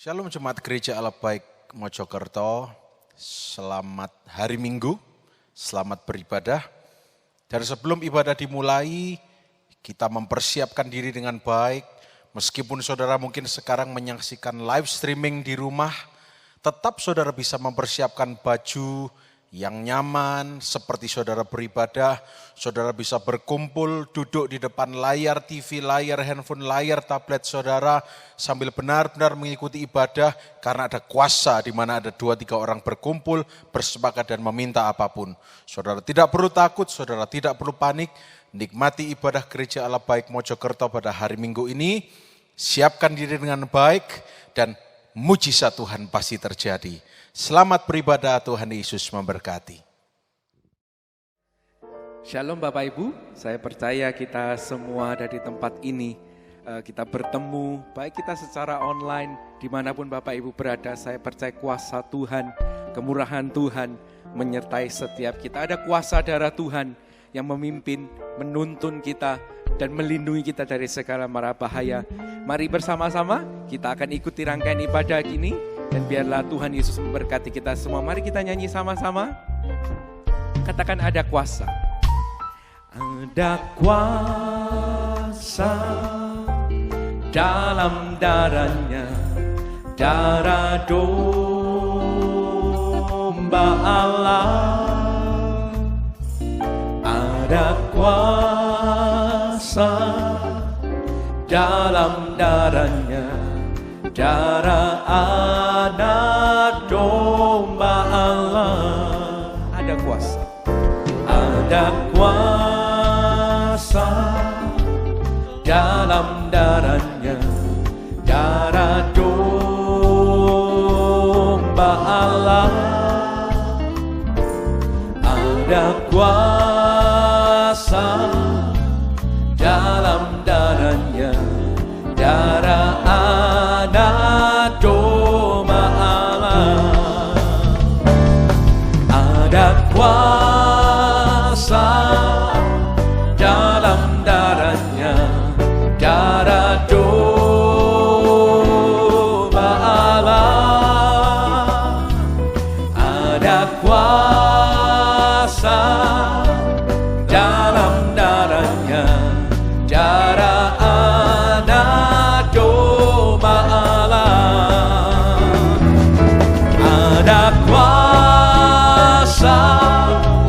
Shalom Jemaat Gereja Allah Baik Mojokerto, selamat hari Minggu, selamat beribadah. Dan sebelum ibadah dimulai, kita mempersiapkan diri dengan baik. Meskipun saudara mungkin sekarang menyaksikan live streaming di rumah, tetap saudara bisa mempersiapkan baju yang nyaman, seperti saudara beribadah, saudara bisa berkumpul, duduk di depan layar TV, layar handphone, layar tablet saudara, sambil benar-benar mengikuti ibadah, karena ada kuasa di mana ada 2-3 orang berkumpul, bersepakat dan meminta apapun. Saudara tidak perlu takut, saudara tidak perlu panik, nikmati ibadah Gereja Allah Baik Mojokerto pada hari Minggu ini, siapkan diri dengan baik, dan mujizat Tuhan pasti terjadi. Selamat beribadah, Tuhan Yesus memberkati. Shalom Bapak Ibu, saya percaya kita semua ada di tempat ini. Kita bertemu, baik kita secara online, dimanapun Bapak Ibu berada, saya percaya kuasa Tuhan, kemurahan Tuhan menyertai setiap kita. Ada kuasa darah Tuhan yang memimpin, menuntun kita, dan melindungi kita dari segala mara bahaya. Mari bersama-sama kita akan ikuti rangkaian ibadah ini, dan biarlah Tuhan Yesus memberkati kita semua. Mari kita nyanyi sama-sama. Katakan ada kuasa. Ada kuasa dalam darahnya, darah domba Allah. Ada kuasa dalam darahnya, darah anak domba Allah. Ada kuasa, ada kuasa dalam darahnya, darah domba Allah. Ada kuasa dalam darahnya, darah anak domba Allah. Ada kuasa dalam darahnya, darah domba Allah. Ada kuasa dalam darahnya, darah anak domba Allah. Ada kuasa,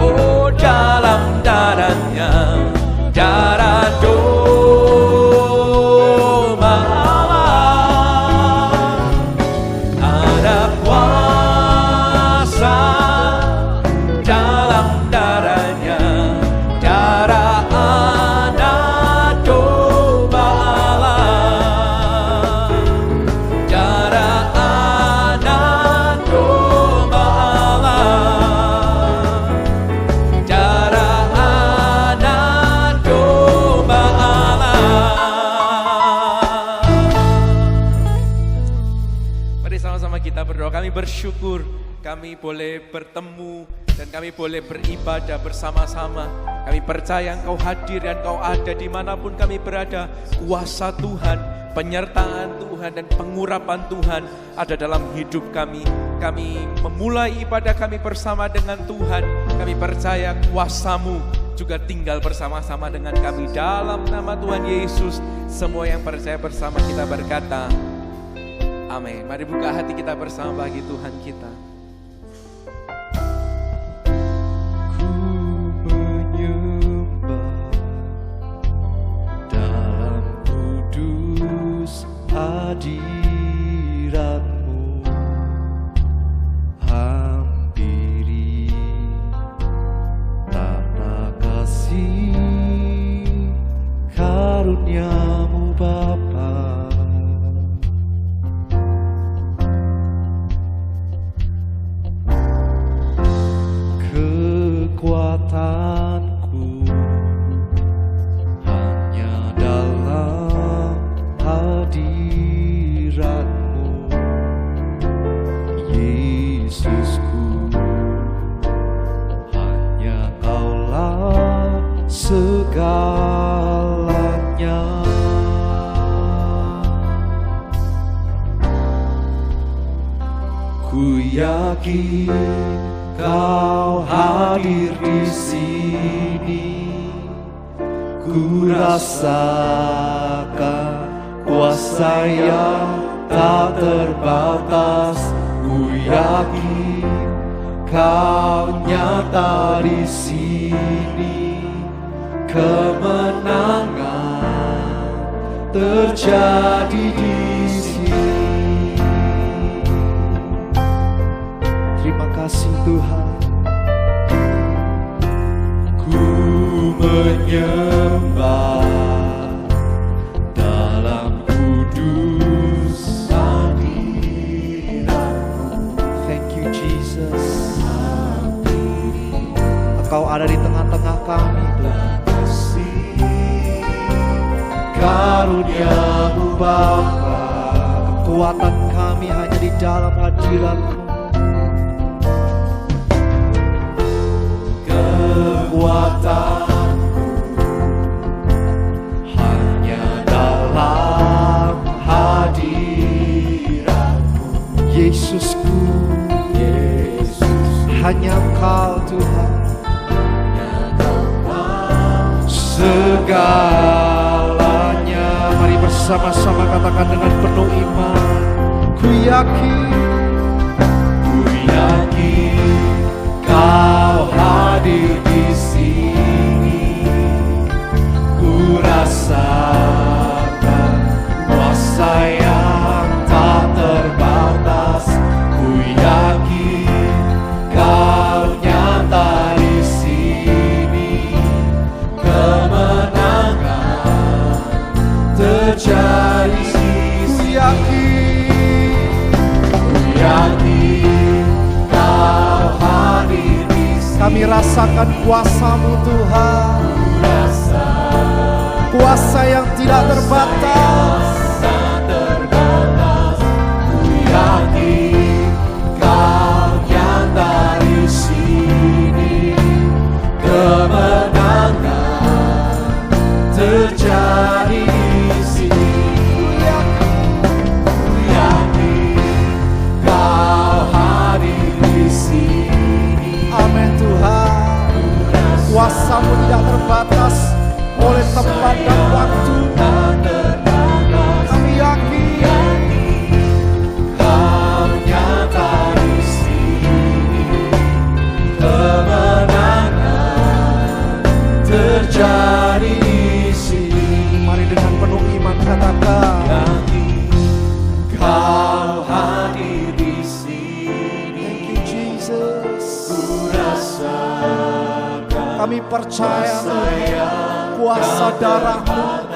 oh dalam darahnya, darah domba Allah. Ada kuasa dalam darahnya, darah anak domba Allah. Darah anak domba Allah. Darah anak domba Allah. Mari sama-sama kita berdoa. Kami bersyukur kami boleh bertemu dan kami boleh beribadah bersama-sama. Kami percaya Engkau hadir dan Engkau ada dimanapun kami berada. Kuasa Tuhan, penyertaan Tuhan dan pengurapan Tuhan ada dalam hidup kami. Kami memulai ibadah kami bersama dengan Tuhan. Kami percaya kuasa-Mu juga tinggal bersama-sama dengan kami. Dalam nama Tuhan Yesus, semua yang percaya bersama kita berkata, amin. Mari buka hati kita bersama bagi Tuhan kita. Hadirat-Mu, hampiri tanah kasih karunia-Mu Bapa. Kekuatanku hanya dalam hadirat-Mu, Yesusku. Hanya Kaulah segalanya. yakin Kau hadir di sini. Ku rasakan kuasa yang tak terbatas. Ku yakin Kau nyata di sini. Kemenangan terjadi di sini. Terima kasih Tuhan. Ku menyembah dalam kudus hadirat-Mu. Thank you Jesus. Engkau ada di tengah-tengah kami Tuhan. Karunia-Mu Bapa, kekuatan kami hanya di dalam hadirat-Mu. Kekuatanku hanya dalam hadirat-Mu. Yesusku, hanya Engkau Tuhan. Segalanya, mari bersama-sama katakan dengan penuh iman. Ku yakin Kau hadir di sini. Ku rasakan kuasa yang tak terbatas. Ku yakin Kau nyata di sini. Kemenangan terjadi di sini. Ku yakin Kau hadir di sini. Kami rasakan kuasa-Mu Tuhan. Kuasa yang tidak terbatas. Ku yakin Kau nyata di sini. Kemenangan terjadi di sini. Ku yakin Kau hadir di sini. Amin Tuhan. Kuasa-Mu tidak terbatas oleh tempat dan waktu. Kami yakin Kau nyata di sini. Kemenangan terjadi di sini. Mari dengan penuh iman katakan, Kau hadir di sini. Thank you Jesus. Ku rasakan kami percaya kuasa darah-Mu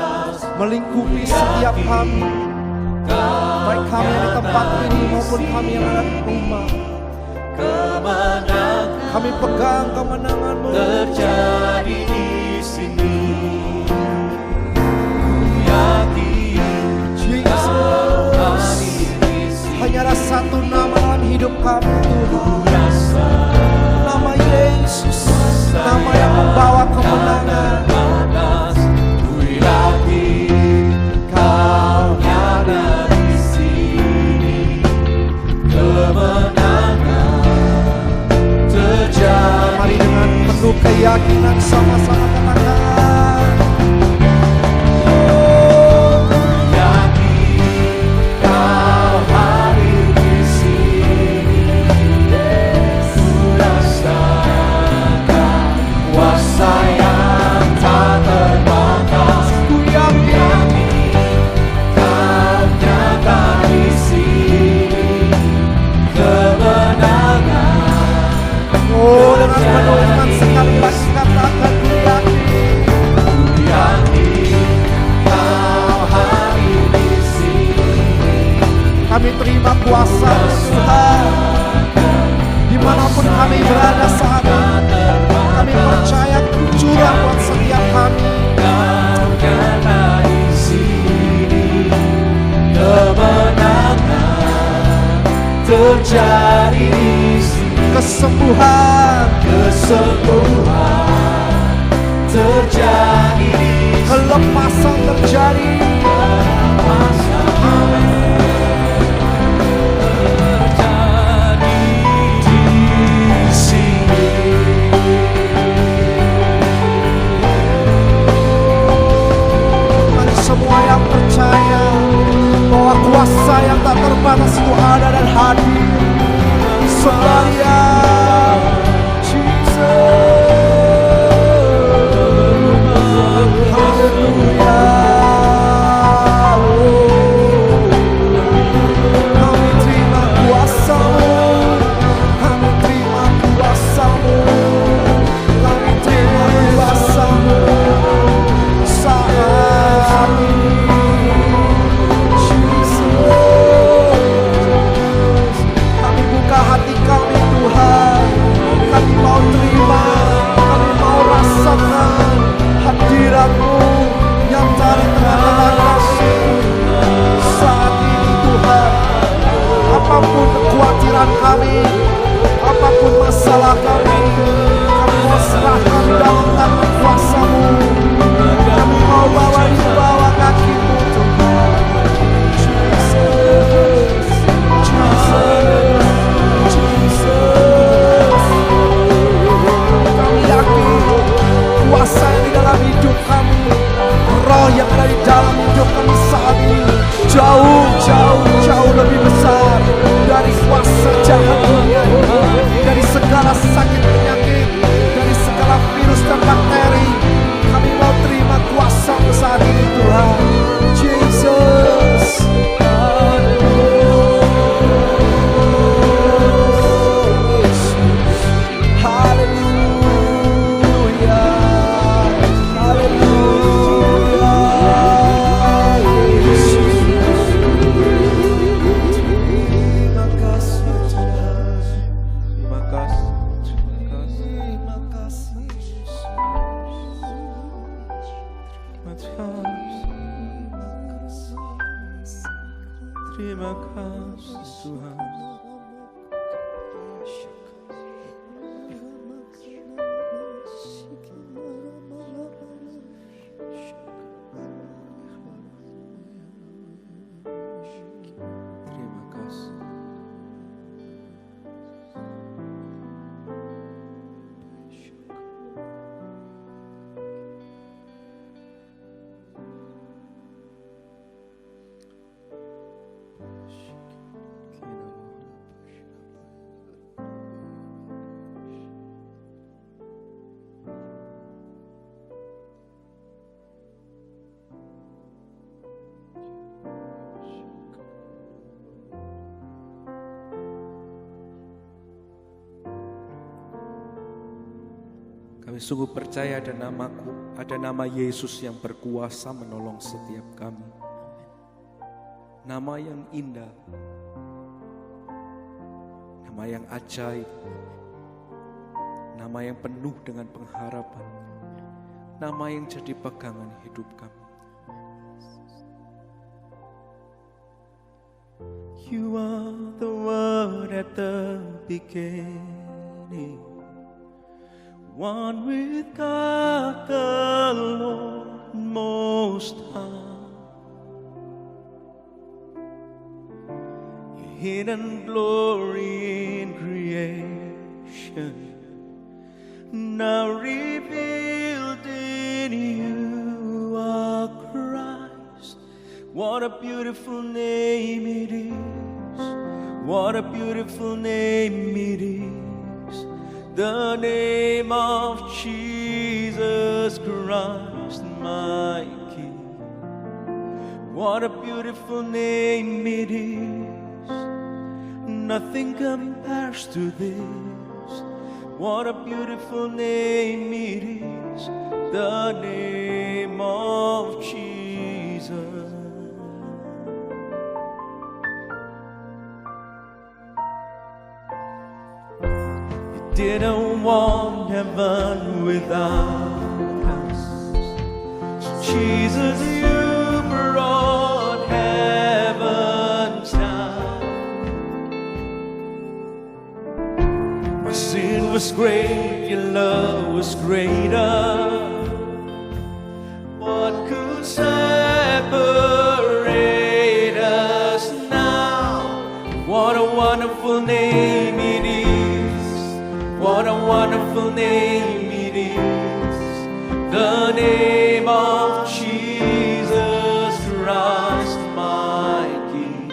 melingkupi setiap kami, baik kami yang di tempat ini maupun kami yang ada di rumah. Kami pegang kemenangan-Mu terjadi di sini. Ku yakin Jesus, hanya ada satu nama dalam hidup kami Tuhan. Nama Yesus, nama yang membawa kemenangan. Ku yakin Kau ada di sini. Kemenangan terjadi. Mari dengan penuh keyakinan sama-sama katakan, oh, ku yakin Kau hadir di sini. Ku rasakan kuasa yang tak terbatas. Ku yakin Kau nyata di sini. Kemenangan. Oh, dengan penuh iman sekali lagi katakan, ku yakin Kau hadir di sini. Kami terima kuasa Tuhan dimanapun kami berada saat ini. Kami percaya curah buat setiap kami. Kau nyata di sini. Kemenangan terjadi di sini. Kesembuhan terjadi di sini. Kelepasan terjadi. Terjadi tak terbatas itu ada dan hadir. Sembah Dia, Jesus. Haleluya. Kami terima kuasa-Mu, kami terima kuasa-Mu, kami terima kuasa-Mu saat ini. Jesus, kami buka hati kami Tuhan, kami mau terima, kami mau rasakan hadirat-Mu yang dari tengah-tengah kami saat ini Tuhan. Apapun kekhawatiran kami, apapun masalah kami mau serahkan dalam tangan kuasa-Mu. Kami mau bawa di bawah kaki-Mu Tuhan. Jesus, Jesus, Jesus. Kami yakin kuasa yang di dalam hidup kami, roh yang ada di dalam hidup kami saat ini jauh, jauh, jauh lebih besar dari kuasa jahat dunia ini, dari segala sakit penyakit, dari segala virus dan bakteri. Kami mau terima kuasa-Mu saat ini Tuhan. Jesus, haleluya, haleluya. Terima kasih Tuhan, Terima kasih. terima kasih Yesus. Terima kasih Tuhan. Terima kasih. Kami sungguh percaya ada namaku, ada nama Yesus yang berkuasa menolong setiap kami. Nama yang indah, nama yang ajaib, nama yang penuh dengan pengharapan, nama yang jadi pegangan hidup kami. You are the word at the beginning, one with God the Lord Most High. Your hidden glory in creation, now revealed in you are Christ. What a beautiful name it is, what a beautiful name it is, the name of Jesus Christ, my King. What a beautiful name it is, nothing compares to this. What a beautiful name it is, the name of Jesus. Didn't want heaven without us, so Jesus, you brought heaven down. My sin was great, your love was greater. What could separate us now? What a wonderful name it is. What a wonderful name it is, the name of Jesus Christ, my King.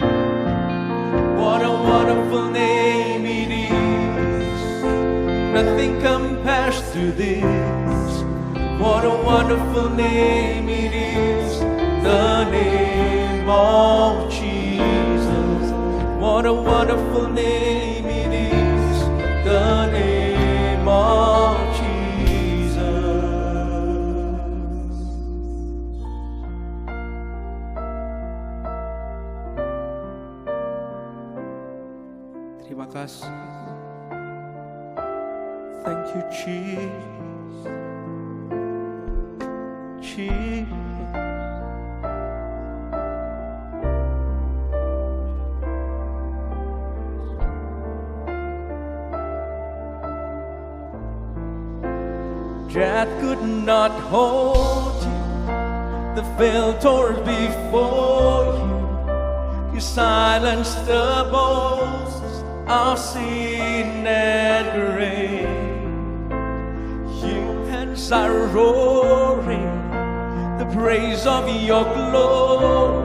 wonderful name it is, the name of Jesus. What a wonderful name it is, the name of Jesus. Terima kasih. Thank you, Jesus. Jesus. Death could not hold you, the veil tore before you. You silenced the boasts of sin and grave. Your hands are roaring the praise of your glory,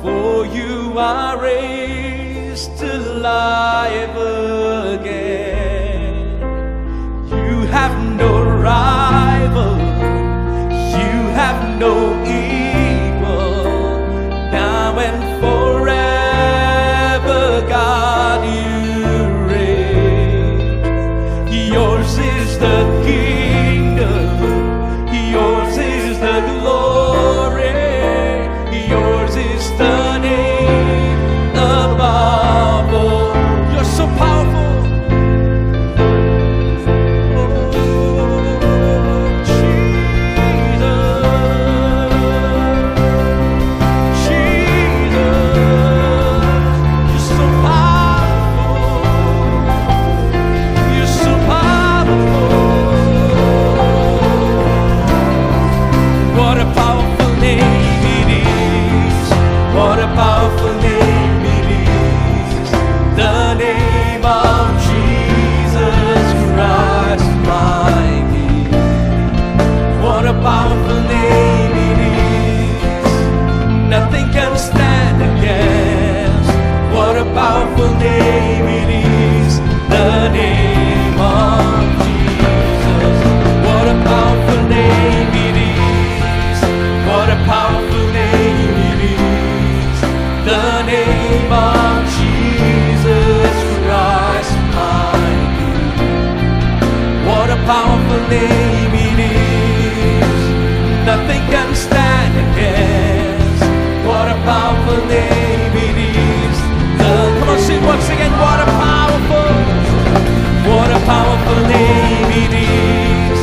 for you are raised to life again. You have no rival, you have no equal, now and forever, God, you reign. Yours is the kingdom, yours is the glory, yours is the name above all. You're so powerful. Powerful name it is, the name of Jesus. What a powerful name it is, what a powerful name it is, the name of Jesus Christ my King. What a powerful name it is, nothing can stand against. What a powerful name it is. Come on, sing once again. What a powerful name it is.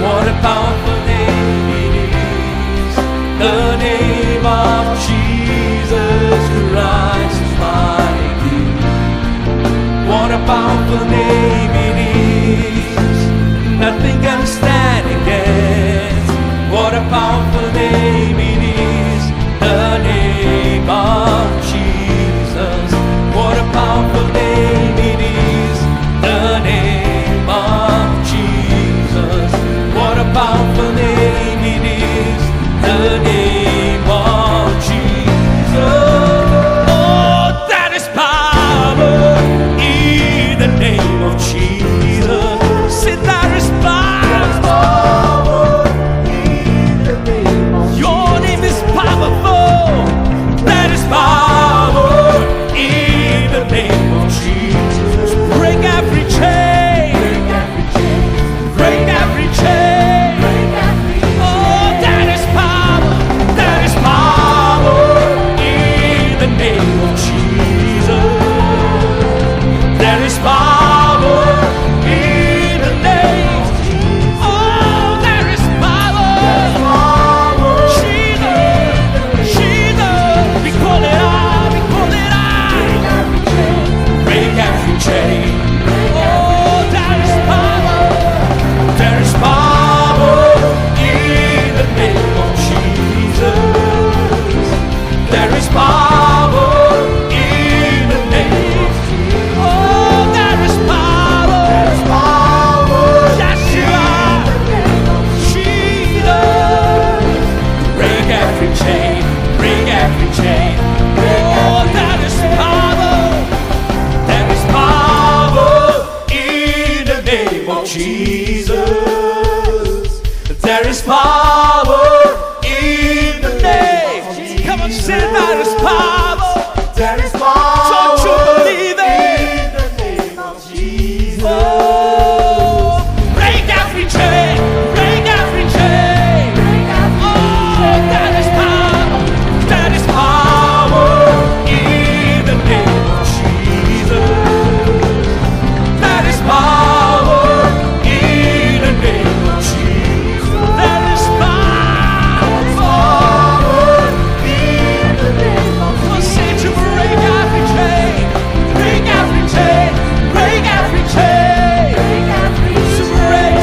What a powerful name it is. The name of Jesus Christ my King. What a powerful name it is. Nothing can stand against. What a powerful name it is. The name of Jesus. What a powerful name it is, the name of Jesus. What a powerful name it is, the name of Jesus. Oh, that is power in the name of Jesus. Say that is power in the name of Jesus. Your name is powerful. That is power in the name of Jesus. Break every chain, break every chain. Oh, that is power in the name of Jesus. There is power in the name. Oh, there is power. Jesus, Jesus, we call it out, we call it out. Break every chain. Oh, there is power. There is power in the name of Jesus. There is power in the name. Oh, there is power. There is power. Yes, you are. Jesus. Break every chain. Break every chain. Oh, there is power. There is power in the name of Jesus. There is power. power. There is power. Don't you believe it? In the name of Jesus. Oh, break every chain, break every chain. Oh, that is power, that is power in the name of Jesus. That is power in the name of Jesus. That is power In the name of for sin to break every chain, break every chain, break every chain. To break,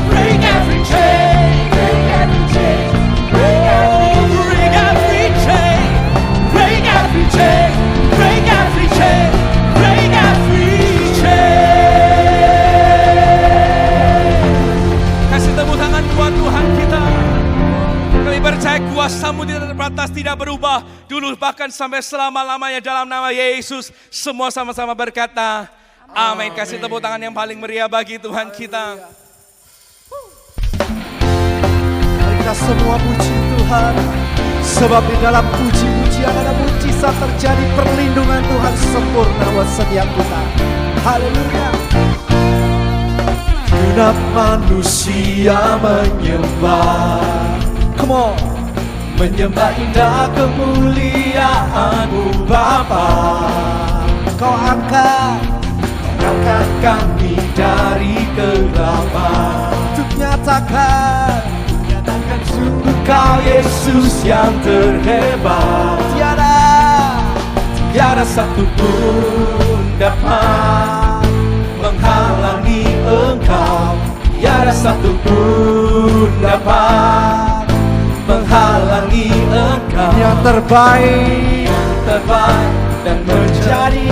break every chain. Break every chain, break every chain, break every chain, break every chain, break every chain. Kasih tepuk tangan buat Tuhan kita. Kami percaya kuasa-Mu tidak terbatas, tidak berubah dulu bahkan sampai selama-lamanya dalam nama Yesus. Semua sama-sama berkata, amin. Kasih tepuk tangan yang paling meriah bagi Tuhan kita. Mari kita semua puji Tuhan. Sebab di dalam puji-pujian ada mujizat terjadi, perlindungan Tuhan sempurna buat setiap kita. Haleluya. Genap manusia menyembah. Come on. Menyembah indah kemuliaan-Mu Bapa. Kau angkat kami dari kegelapan. Untuk nyatakan sungguh Kau Yesus yang terhebat. Tiada satu pun dapat menghalangi Engkau. Tiada satu pun dapat menghalangi Engkau. Yang terbaik dan menjadi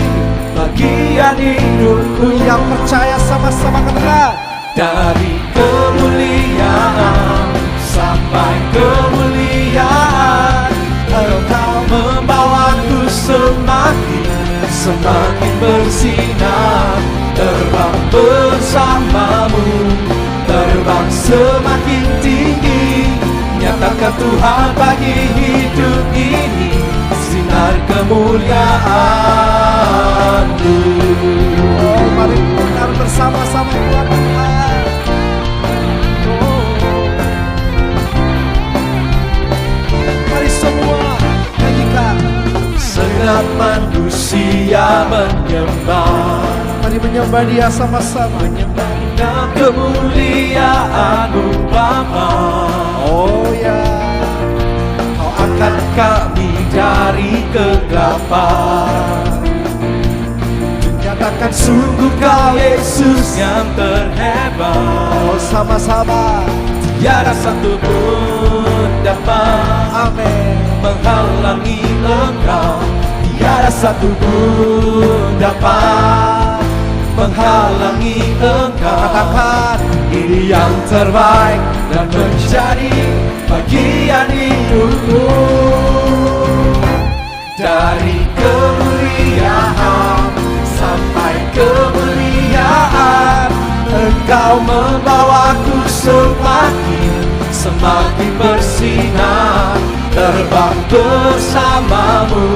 bagian hidupku. Yang percaya sama-sama katakan, dari kemuliaan sampai kemuliaan, Engkau membawaku semakin bersinar. Terbang bersamamu, terbang semakin tinggi. Nyatakan Tuhan bagi hidup ini sinar kemuliaan-Mu. Oh, mari kita bersama-sama buat Tuhan. Mari semua nyanyikan. Segenap manusia menyembah. Mari menyembah Dia sama-sama. Menyembah kemuliaan-Mu Bapa. Oh ya, Kau angkat kami dari kegelapan. Nyatakan sungguh Kau Yesus yang terhebat. Oh sama-sama. Tiada satu pun dapat, amin, menghalangi Engkau. Tiada satu pun dapat menghalangi Engkau. Katakan, ini yang terbaik dan menjadi bagian hidupku. Dari kemuliaan sampai kemuliaan, Engkau membawaku semakin bersinar. Terbang bersamamu,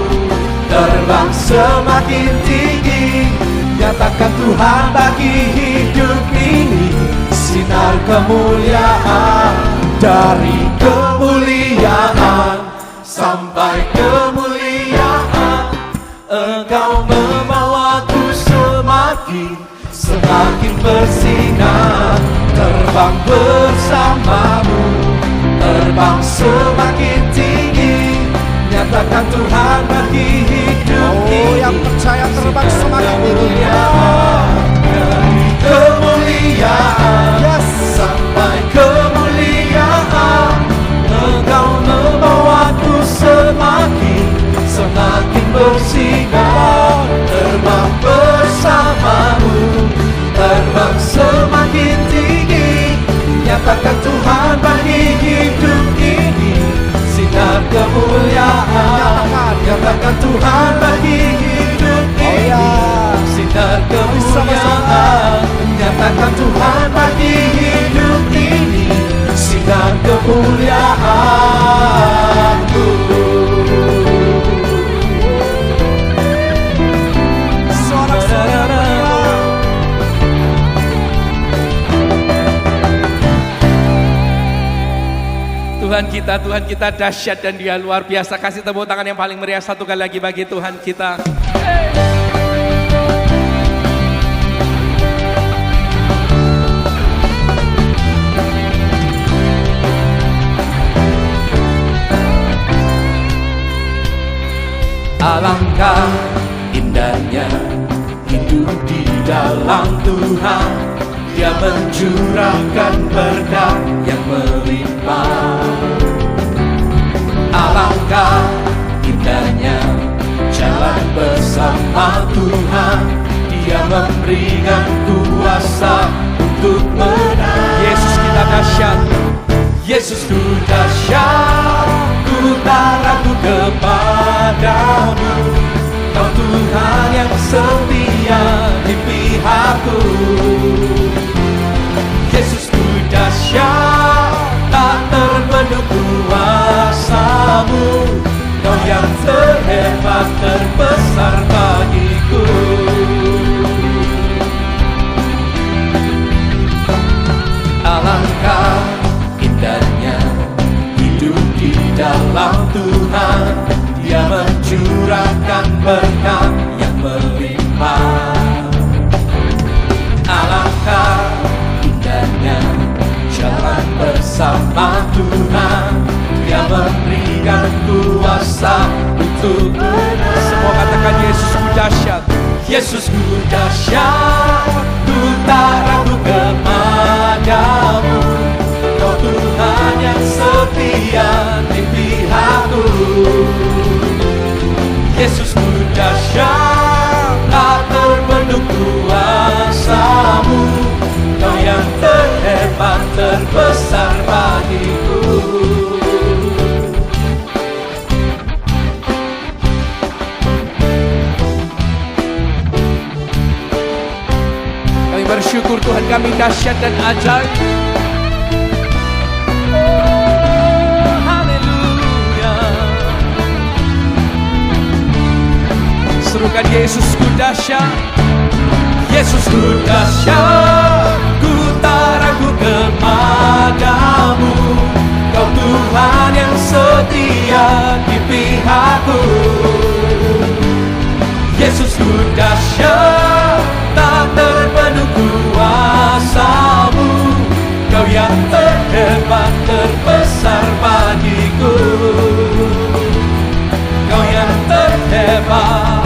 terbang semakin tinggi. Nyatakan Tuhan bagi hidup ini sinar kemuliaan. Dari kemuliaan sampai kemuliaan, Engkau membawaku semakin bersinar. Terbang bersamamu, terbang semakin tinggi. Nyatakan Tuhan bagi hidup ini. Yang percaya terbang semakin tinggi. Dari kemuliaan, yes, sampai kemuliaan, Engkau membawaku semakin bersinar. Terbang bersamamu, terbang semakin tinggi. Nyatakan Tuhan bagi hidup ini sinar kemuliaan. Nyatakan Tuhan bagi hidup ini sinar kemuliaan. Nyatakan Tuhan bagi hidup ini sinar kemuliaan-Mu. kita, Tuhan kita dahsyat dan Dia luar biasa. Kasih tepuk tangan yang paling meriah satu kali lagi bagi Tuhan kita. Alangkah indahnya hidup di dalam Tuhan, Dia mencurahkan berkat yang melimpah. Alangkah indahnya jalan bersama Tuhan, Dia memberikan kuasa untuk menang. Yesus kita dahsyat, Yesus ku dahsyat, ku tak ragu kepadamu. Kau Tuhan yang setia di pihakku. Yesus ku dahsyat, tak terbendung kuasa-Mu. Kau yang terhebat, terbesar bagiku. Alangkah indahnya hidup di dalam Tuhan, Dia mencurahkan berkat yang melimpah. Alangkah indahnya jalan bersama Tuhan, Dia memberikan kuasa untuk menang. Semua katakan Yesus ku dahsyat, Yesus ku dahsyat, ku tak ragu kepadamu. Kau Tuhan yang setia di pihakku. Yesus ku dahsyat, tak terbendung kuasa-Mu. Kau yang terhebat, terbesar bagiku. Kami bersyukur Tuhan kami dahsyat dan ajaib. Serukan Yesus ku dahsyat, Yesus ku dahsyat, ku tak ragu kepadamu. Kau Tuhan yang setia di pihakku. Yesus ku dahsyat, tak terbendung kuasa-Mu. Kau yang terhebat, terbesar bagiku. Kau yang terhebat,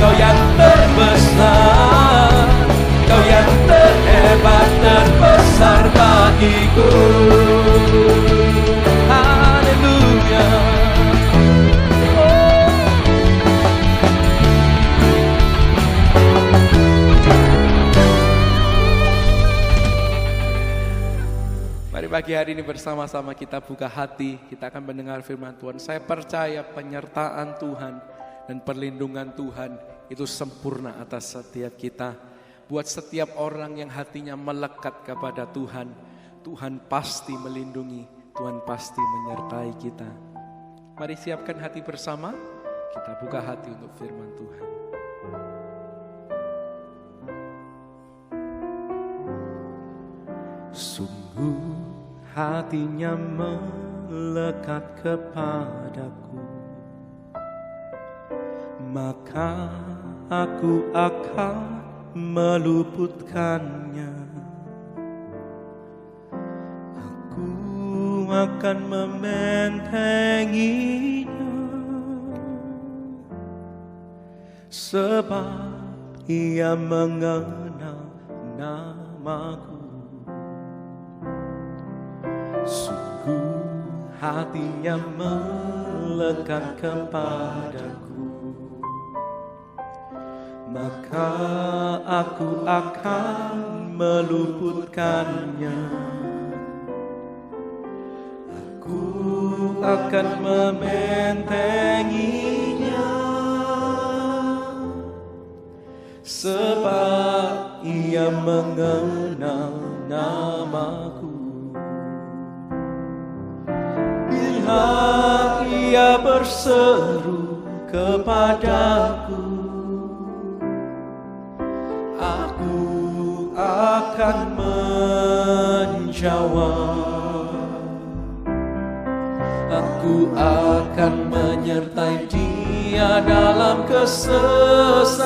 Kau yang terbesar, Kau yang terhebat, terbesar bagiku. Haleluya. Mari pagi hari ini bersama-sama kita buka hati, kita akan mendengar firman Tuhan. Saya percaya penyertaan Tuhan dan perlindungan Tuhan itu sempurna atas setiap kita. Buat setiap orang yang hatinya melekat kepada Tuhan, Tuhan pasti melindungi, Tuhan pasti menyertai kita. Mari siapkan hati bersama, kita buka hati untuk firman Tuhan. Sungguh hatinya melekat kepadaku, maka aku akan meluputkannya. Aku akan membentenginya, sebab Ia mengenal namaku. Sungguh hatinya melekat kepadaku, maka aku akan meluputkannya. Aku akan membentenginya, sebab Ia mengenal namaku. Bila Ia berseru kepadaku, aku akan menjawab. Aku akan menyertai dia dalam kesesakan.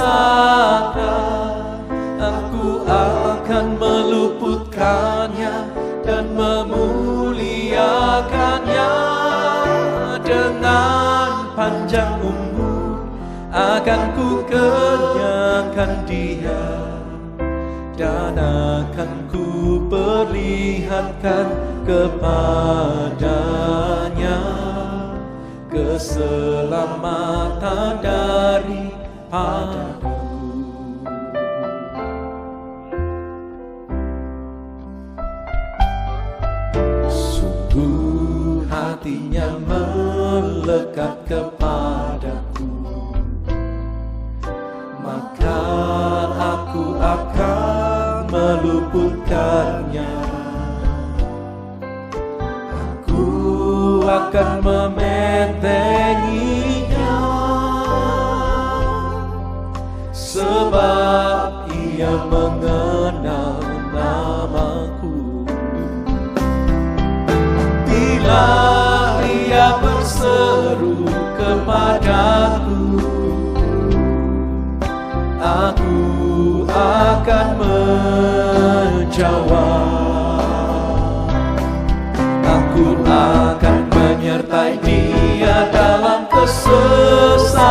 Aku akan meluputkannya dan memuliakannya. Dengan panjang umur akan ku kenyangkan dia, dan akan ku perlihatkan kepadanya keselamatan daripadaku. Sungguh hatinya melekat kepadaku, maka aku akan meluputkannya. Aku akan mementenginya, sebab ia mengenal namaku. Bila ia berseru kepadaku, aku akan menjawab. Aku akan menyertai dia dalam kesesakan.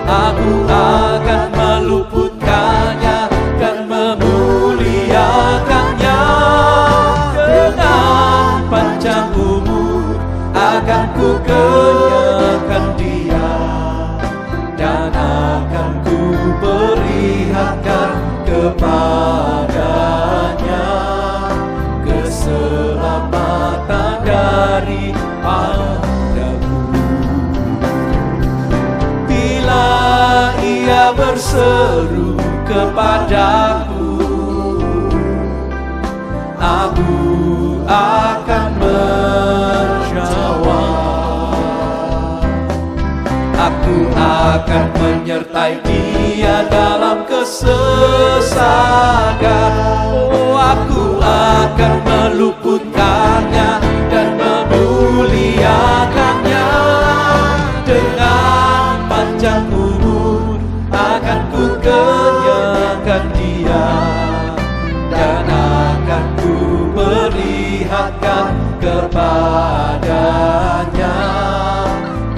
Aku akan meluputkannya dan memuliakannya. Dengan panjang umur akan ku kenyangkan dia, dan akan ku perlihatkan kepadanya keselamatan daripadaku. Bila ia berseru kepadaku, aku akan menjawab. Aku akan menyertai dia dalam kesesakan. Oh, aku akan meluputkannya dan memuliakannya. Dengan panjang umur akan ku kenyangkan dia, dan akan ku perlihatkan kepadanya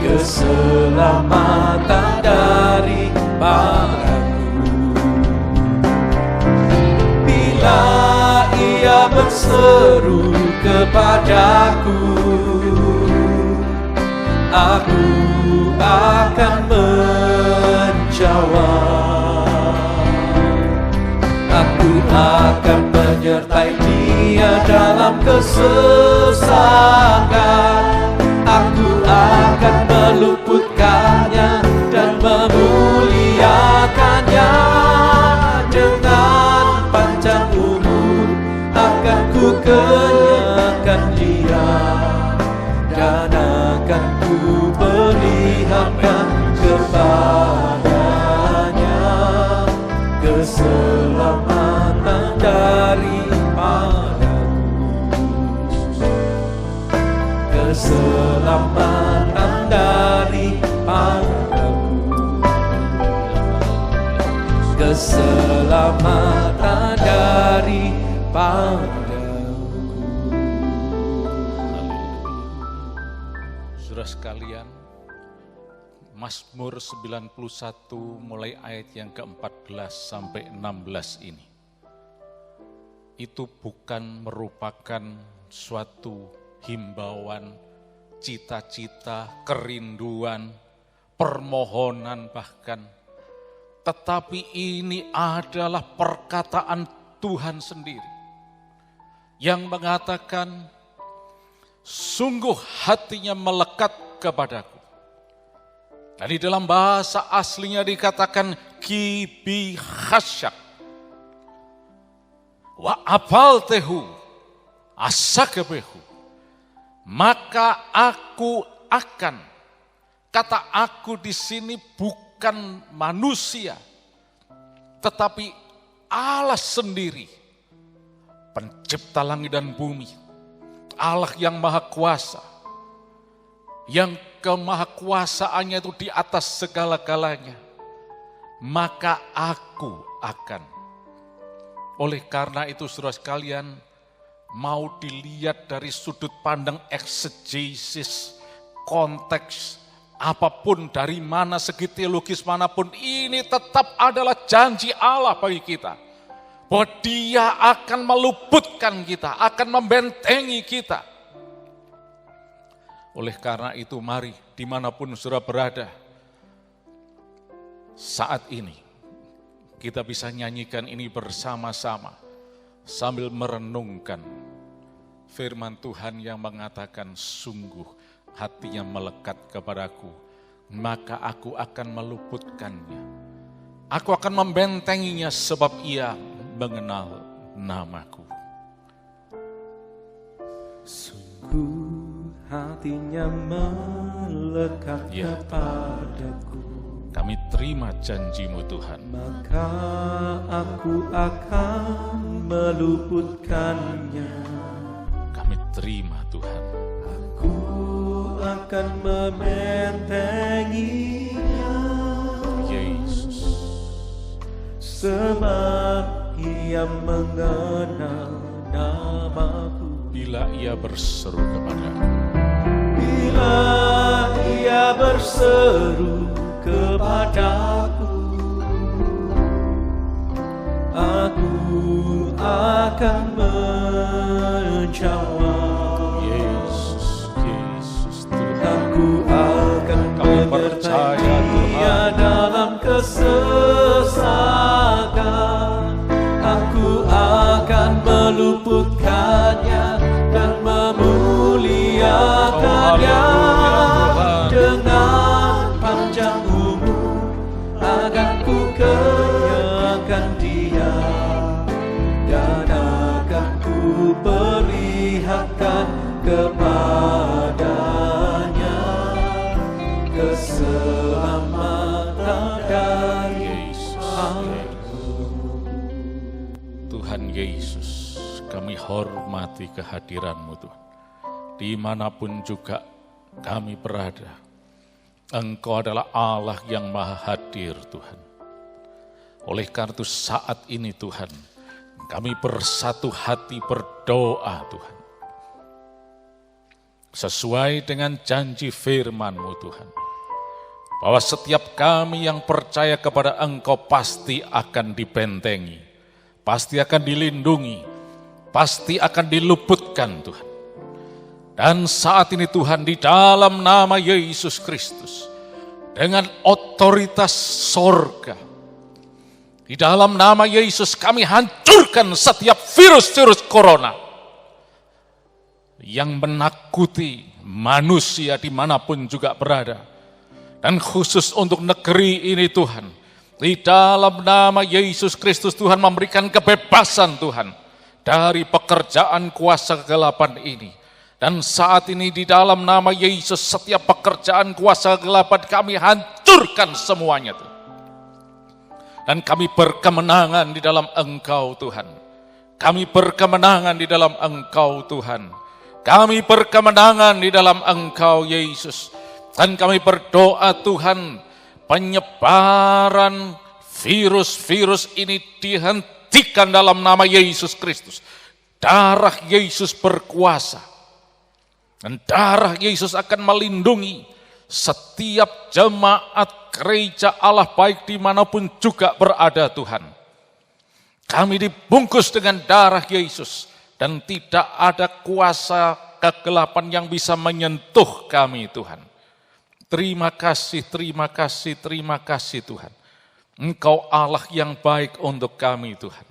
keselamatan daripadaku. Bila ia berseru kepadaku, aku akan menjawab. Aku akan menyertai dia dalam kesesakan. Aku akan meluputkannya dan memuliakannya. Dengan panjang umur akan ku kenyangkan dia, dan akan ku perlihatkan kepadanya keselamatan daripadaku. Keselamatan daripadaku. Keselamatan daripadaku. Saudara sekalian, Mazmur 91 mulai ayat yang ke-14 sampai 16 ini, itu bukan merupakan suatu himbauan, cita-cita, kerinduan, permohonan bahkan, tetapi ini adalah perkataan Tuhan sendiri yang mengatakan, sungguh hatinya melekat kepadaku. Dan di dalam bahasa aslinya dikatakan kibi khasyak wa apal tehu asakabehu, maka aku akan. Kata aku di sini bukan manusia, tetapi Allah sendiri, pencipta langit dan bumi, Allah yang maha kuasa, yang kemahakuasaannya itu di atas segala-galanya, maka aku akan. Oleh karena itu saudara sekalian, mau dilihat dari sudut pandang eksegesis, konteks, apapun dari mana, segi teologis manapun, ini tetap adalah janji Allah bagi kita. Bahwa Dia akan meluputkan kita, akan membentengi kita. Oleh karena itu mari dimanapun saudara berada, saat ini kita bisa nyanyikan ini bersama-sama sambil merenungkan firman Tuhan yang mengatakan, sungguh hatinya melekat kepadaku, maka aku akan meluputkannya. Aku akan membentenginya sebab ia mengenal namaku. Sungguh hatinya melekat kepadaku. Kami terima janji-Mu Tuhan. Maka aku akan meluputkannya. Kami terima Tuhan. Aku akan membentenginya. Yesus. Sebab ia mengenal namaku. Bila ia berseru kepadaku. Bila ia berseru kepadaku, aku akan menjawab. Yesus, Yesus Tuhan. Aku akan percaya menyertai dalam kesesakan. Aku akan meluputkannya dan memuliakannya. Dengan panjang umur akan ku kenyangkan dia, dan akan ku perlihatkan kepadanya keselamatan dari Tuhan Yesus, kami hormati kehadiran-Mu Tuhan. Dimanapun juga kami berada, Engkau adalah Allah yang maha hadir Tuhan. Oleh karena itu saat ini Tuhan, kami bersatu hati berdoa Tuhan. Sesuai dengan janji firman-Mu Tuhan. Bahwa setiap kami yang percaya kepada Engkau pasti akan dibentengi. Pasti akan dilindungi. Pasti akan diluputkan Tuhan. Dan saat ini Tuhan di dalam nama Yesus Kristus, dengan otoritas sorga, di dalam nama Yesus kami hancurkan setiap virus-virus corona yang menakuti manusia dimanapun juga berada. Dan khusus untuk negeri ini Tuhan, di dalam nama Yesus Kristus Tuhan memberikan kebebasan Tuhan dari pekerjaan kuasa kegelapan ini. Dan saat ini di dalam nama Yesus setiap pekerjaan kuasa kegelapan kami hancurkan semuanya Tuhan. Dan kami berkemenangan di dalam Engkau Tuhan. Kami berkemenangan di dalam Engkau Tuhan. Kami berkemenangan di dalam Engkau Yesus. Dan kami berdoa Tuhan, penyebaran virus-virus ini dihentikan dalam nama Yesus Kristus. Darah Yesus berkuasa. Dan darah Yesus akan melindungi setiap jemaat gereja Allah baik dimanapun juga berada Tuhan. Kami dibungkus dengan darah Yesus dan tidak ada kuasa kegelapan yang bisa menyentuh kami Tuhan. Terima kasih, terima kasih, terima kasih Tuhan. Engkau Allah yang baik untuk kami Tuhan.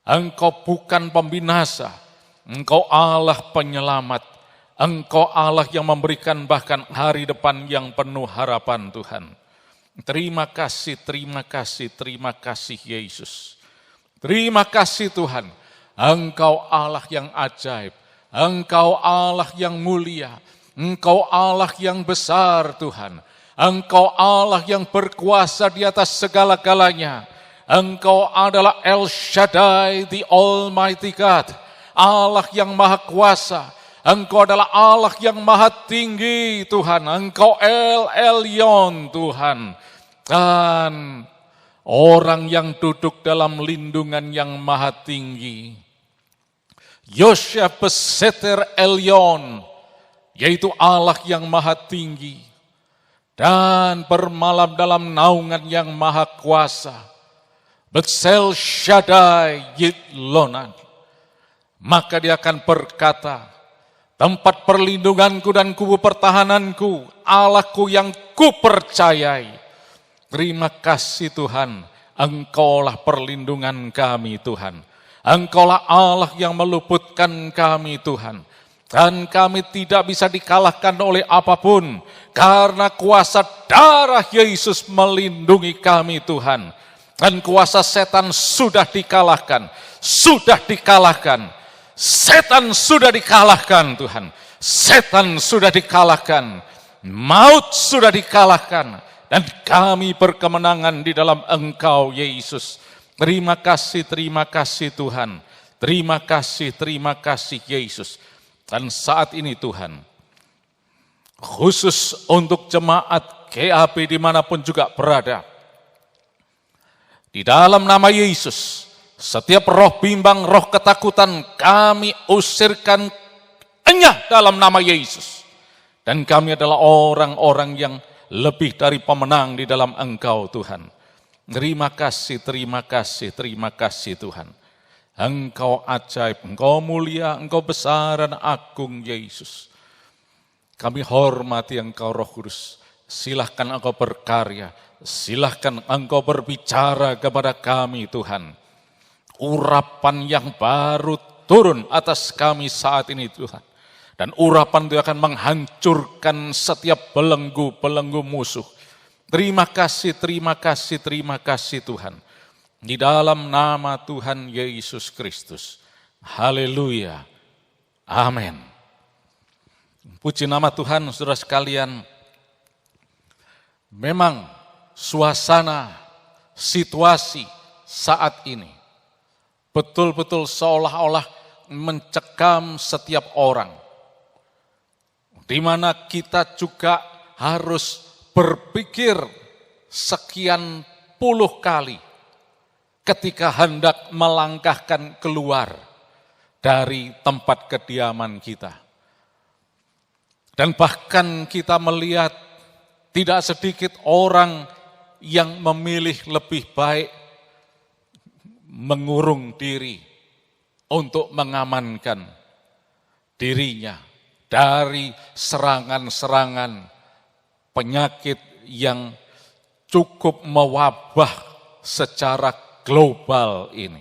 Engkau bukan pembinasa, Engkau Allah penyelamat. Engkau Allah yang memberikan bahkan hari depan yang penuh harapan Tuhan. Terima kasih, terima kasih, terima kasih Yesus. Terima kasih Tuhan. Engkau Allah yang ajaib. Engkau Allah yang mulia. Engkau Allah yang besar Tuhan. Engkau Allah yang berkuasa di atas segala-galanya. Engkau adalah El Shaddai, the Almighty God. Allah yang maha kuasa. Engkau adalah Allah yang maha tinggi Tuhan. Engkau El Elyon Tuhan. Dan orang yang duduk dalam lindungan yang maha tinggi. Yosha Beseter Elyon, yaitu Allah yang maha tinggi. Dan bermalam dalam naungan yang maha kuasa. Betsel Shaddai Yitlonan. Maka dia akan berkata, tempat perlindunganku dan kubu pertahananku, Allahku yang kupercayai. Terima kasih Tuhan, Engkaulah perlindungan kami Tuhan. Engkaulah Allah yang meluputkan kami Tuhan. Dan kami tidak bisa dikalahkan oleh apapun. Karena kuasa darah Yesus melindungi kami Tuhan. Dan kuasa setan sudah dikalahkan. Sudah dikalahkan. Setan sudah dikalahkan Tuhan. Setan sudah dikalahkan. Maut sudah dikalahkan. Dan kami berkemenangan di dalam Engkau Yesus. Terima kasih Tuhan. Terima kasih Yesus. Dan saat ini Tuhan, khusus untuk jemaat GAP dimanapun juga berada, di dalam nama Yesus, setiap roh bimbang, roh ketakutan kami usirkan enyah dalam nama Yesus. Dan kami adalah orang-orang yang lebih dari pemenang di dalam Engkau Tuhan. Terima kasih Tuhan. Engkau ajaib, Engkau mulia, Engkau besar dan agung Yesus. Kami hormati Engkau Roh Kudus. Silahkan Engkau berkarya, silahkan Engkau berbicara kepada kami Tuhan. Urapan yang baru turun atas kami saat ini Tuhan. Dan urapan itu akan menghancurkan setiap belenggu-belenggu musuh. Terima kasih Tuhan. Di dalam nama Tuhan Yesus Kristus. Haleluya. Amin. Puji nama Tuhan saudara sekalian. Memang suasana, situasi saat ini betul-betul seolah-olah mencekam setiap orang. Di mana kita juga harus berpikir sekian puluh kali ketika hendak melangkahkan keluar dari tempat kediaman kita. Dan bahkan kita melihat tidak sedikit orang yang memilih lebih baik mengurung diri untuk mengamankan dirinya dari serangan-serangan penyakit yang cukup mewabah secara global ini.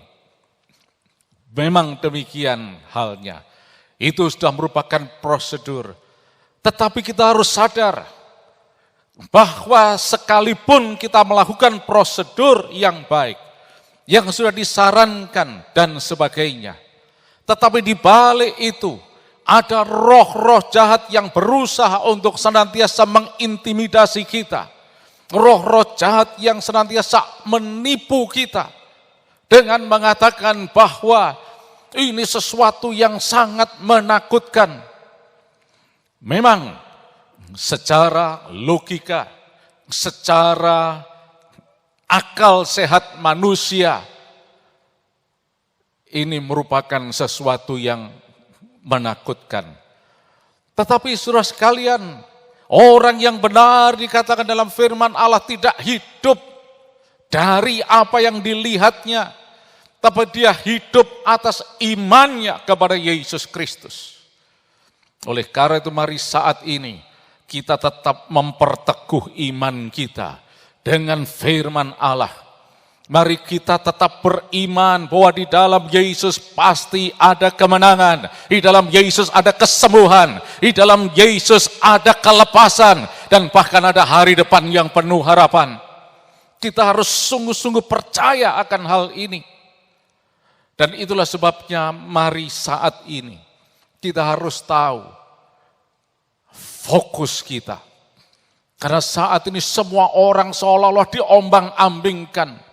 Memang demikian halnya. Itu sudah merupakan prosedur. Tetapi kita harus sadar bahwa sekalipun kita melakukan prosedur yang baik, yang sudah disarankan dan sebagainya, tetapi di balik itu ada roh-roh jahat yang berusaha untuk senantiasa mengintimidasi kita. Roh-roh jahat yang senantiasa menipu kita dengan mengatakan bahwa ini sesuatu yang sangat menakutkan. Memang secara logika, secara akal sehat manusia, ini merupakan sesuatu yang menakutkan. Tetapi saudara sekalian, orang yang benar dikatakan dalam firman Allah tidak hidup dari apa yang dilihatnya, tapi dia hidup atas imannya kepada Yesus Kristus. Oleh karena itu mari saat ini kita tetap memperteguh iman kita dengan firman Allah. Mari kita tetap beriman bahwa di dalam Yesus pasti ada kemenangan. Di dalam Yesus ada kesembuhan. Di dalam Yesus ada kelepasan. Dan bahkan ada hari depan yang penuh harapan. Kita harus sungguh-sungguh percaya akan hal ini. Dan itulah sebabnya mari saat ini kita harus tahu fokus kita. Karena saat ini semua orang seolah-olah diombang-ambingkan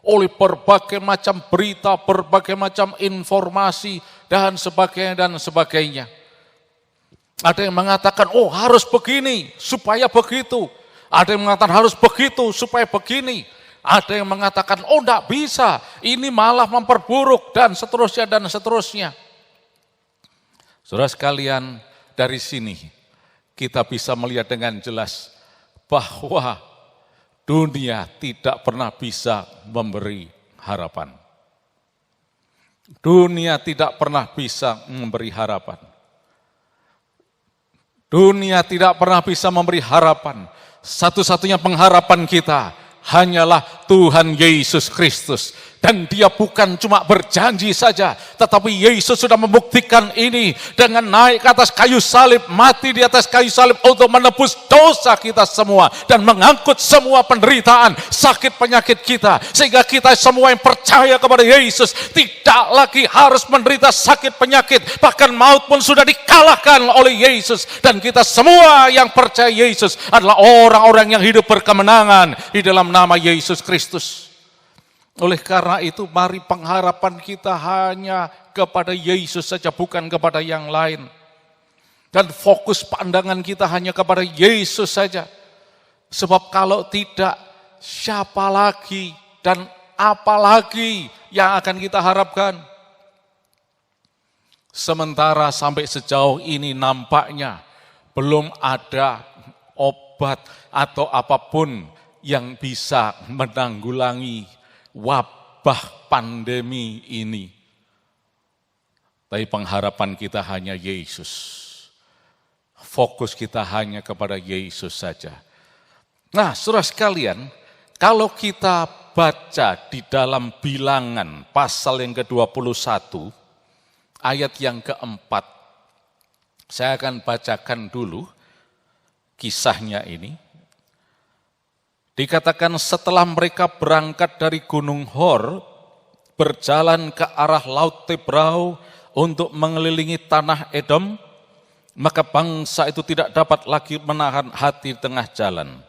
oleh berbagai macam berita, berbagai macam informasi, dan sebagainya. Ada yang mengatakan, oh harus begini supaya begitu. Ada yang mengatakan harus begitu supaya begini. Ada yang mengatakan, oh enggak bisa, ini malah memperburuk, dan seterusnya, dan seterusnya. Saudara sekalian, dari sini kita bisa melihat dengan jelas bahwa dunia tidak pernah bisa memberi harapan. Dunia tidak pernah bisa memberi harapan. Dunia tidak pernah bisa memberi harapan. Satu-satunya pengharapan kita hanyalah Tuhan Yesus Kristus. Dan dia bukan cuma berjanji saja, tetapi Yesus sudah membuktikan ini dengan naik ke atas kayu salib, mati di atas kayu salib untuk menebus dosa kita semua dan mengangkut semua penderitaan, sakit penyakit kita, sehingga kita semua yang percaya kepada Yesus tidak lagi harus menderita sakit penyakit, bahkan maut pun sudah dikalahkan oleh Yesus, dan kita semua yang percaya Yesus adalah orang-orang yang hidup berkemenangan di dalam nama Yesus Kristus. Oleh karena itu, mari pengharapan kita hanya kepada Yesus saja, bukan kepada yang lain. Dan fokus pandangan kita hanya kepada Yesus saja. Sebab kalau tidak, siapa lagi dan apa lagi yang akan kita harapkan? Sementara sampai sejauh ini nampaknya belum ada obat atau apapun yang bisa menanggulangi wabah pandemi ini. Tapi pengharapan kita hanya Yesus. Fokus kita hanya kepada Yesus saja. Nah, saudara sekalian, kalau kita baca di dalam Bilangan pasal yang ke-21, ayat yang keempat, saya akan bacakan dulu kisahnya ini. Dikatakan setelah mereka berangkat dari Gunung Hor, berjalan ke arah Laut Tebrau untuk mengelilingi tanah Edom, maka bangsa itu tidak dapat lagi menahan hati di tengah jalan.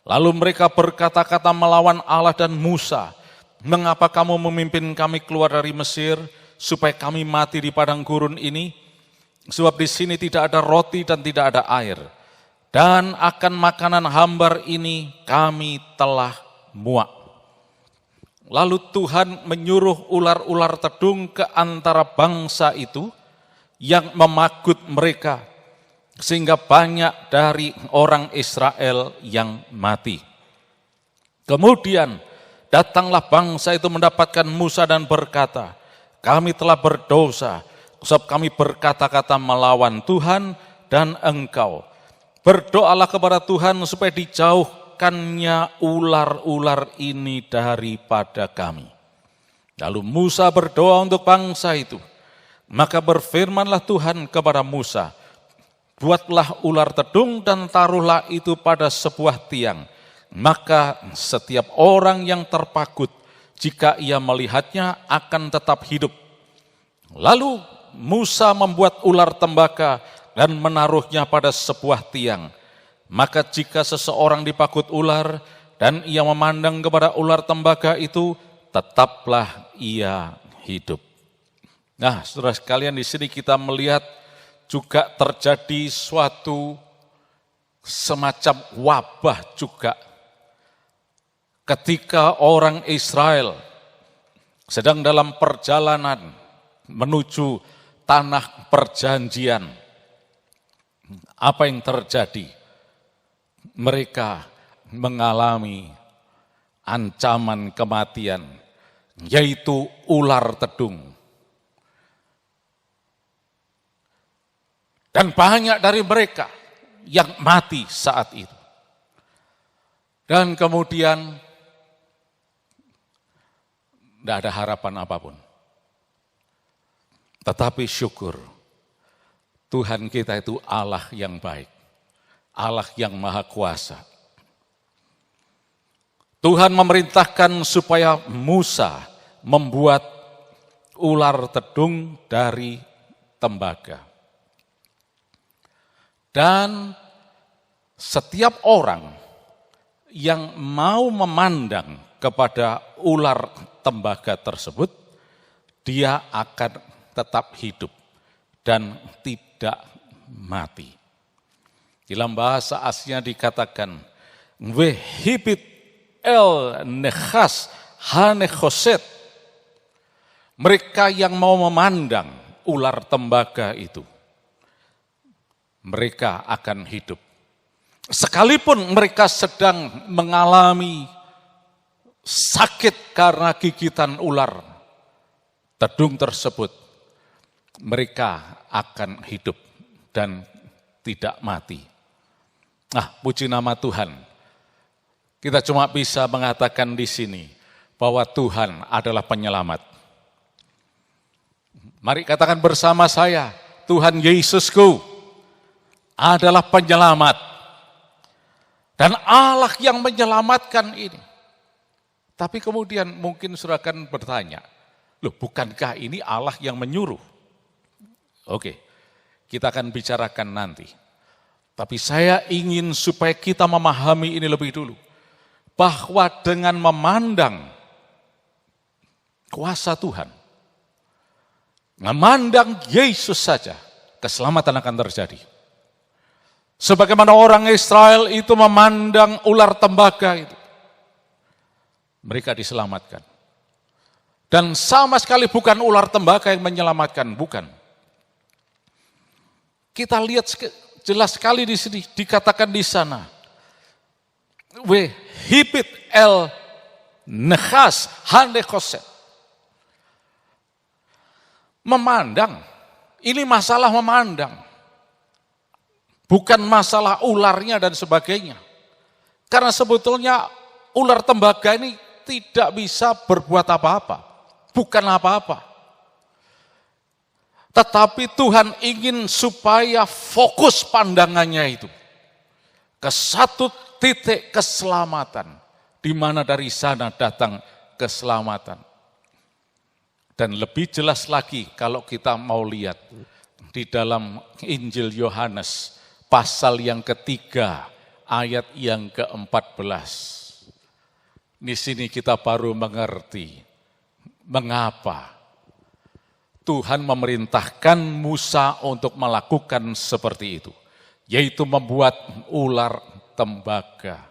Lalu mereka berkata-kata melawan Allah dan Musa, mengapa kamu memimpin kami keluar dari Mesir, supaya kami mati di padang gurun ini? Sebab di sini tidak ada roti dan tidak ada air. Dan akan makanan hambar ini kami telah muak. Lalu Tuhan menyuruh ular-ular tedung ke antara bangsa itu yang memagut mereka, sehingga banyak dari orang Israel yang mati. Kemudian datanglah bangsa itu mendapatkan Musa dan berkata, kami telah berdosa, sebab kami berkata-kata melawan Tuhan dan engkau. Berdoalah kepada Tuhan supaya dijauhkannya ular-ular ini daripada kami. Lalu Musa berdoa untuk bangsa itu. Maka berfirmanlah Tuhan kepada Musa, buatlah ular tedung dan taruhlah itu pada sebuah tiang. Maka setiap orang yang terpagut, jika ia melihatnya akan tetap hidup. Lalu Musa membuat ular tembaga dan menaruhnya pada sebuah tiang. Maka jika seseorang dipagut ular dan ia memandang kepada ular tembaga itu, tetaplah ia hidup. Nah, saudara sekalian, di sini kita melihat juga terjadi suatu semacam wabah juga. Ketika orang Israel sedang dalam perjalanan menuju tanah perjanjian, apa yang terjadi? Mereka mengalami ancaman kematian, yaitu ular tedung. Dan banyak dari mereka yang mati saat itu. Dan kemudian tidak ada harapan apapun. Tetapi syukur, Tuhan kita itu Allah yang baik, Allah yang maha kuasa. Tuhan memerintahkan supaya Musa membuat ular tedung dari tembaga. Dan setiap orang yang mau memandang kepada ular tembaga tersebut, dia akan tetap hidup dan tidak mati. Dalam bahasa aslinya dikatakan, Wehibit el nechas hanechoset. Mereka yang mau memandang ular tembaga itu, mereka akan hidup. Sekalipun mereka sedang mengalami sakit karena gigitan ular, tedung tersebut, mereka akan hidup dan tidak mati. Nah, puji nama Tuhan. Kita cuma bisa mengatakan di sini bahwa Tuhan adalah penyelamat. Mari katakan bersama saya, Tuhan Yesusku adalah penyelamat. Dan Allah yang menyelamatkan ini. Tapi kemudian mungkin saudara akan bertanya, loh bukankah ini Allah yang menyuruh? Oke, kita akan bicarakan nanti. Tapi saya ingin supaya kita memahami ini lebih dulu. Bahwa dengan memandang kuasa Tuhan, memandang Yesus saja, keselamatan akan terjadi. Sebagaimana orang Israel itu memandang ular tembaga itu, mereka diselamatkan. Dan sama sekali bukan ular tembaga yang menyelamatkan, bukan. Kita lihat jelas sekali di sini, dikatakan di sana, Wehibit el nechas hanechoset. Memandang, ini masalah memandang. Bukan masalah ularnya dan sebagainya. Karena sebetulnya ular tembaga ini tidak bisa berbuat apa-apa. Bukan apa-apa. Tetapi Tuhan ingin supaya fokus pandangannya itu ke satu titik keselamatan, di mana dari sana datang keselamatan. Dan lebih jelas lagi kalau kita mau lihat di dalam Injil Yohanes pasal yang ketiga ayat yang ke-14. Di sini kita baru mengerti mengapa Tuhan memerintahkan Musa untuk melakukan seperti itu, yaitu membuat ular tembaga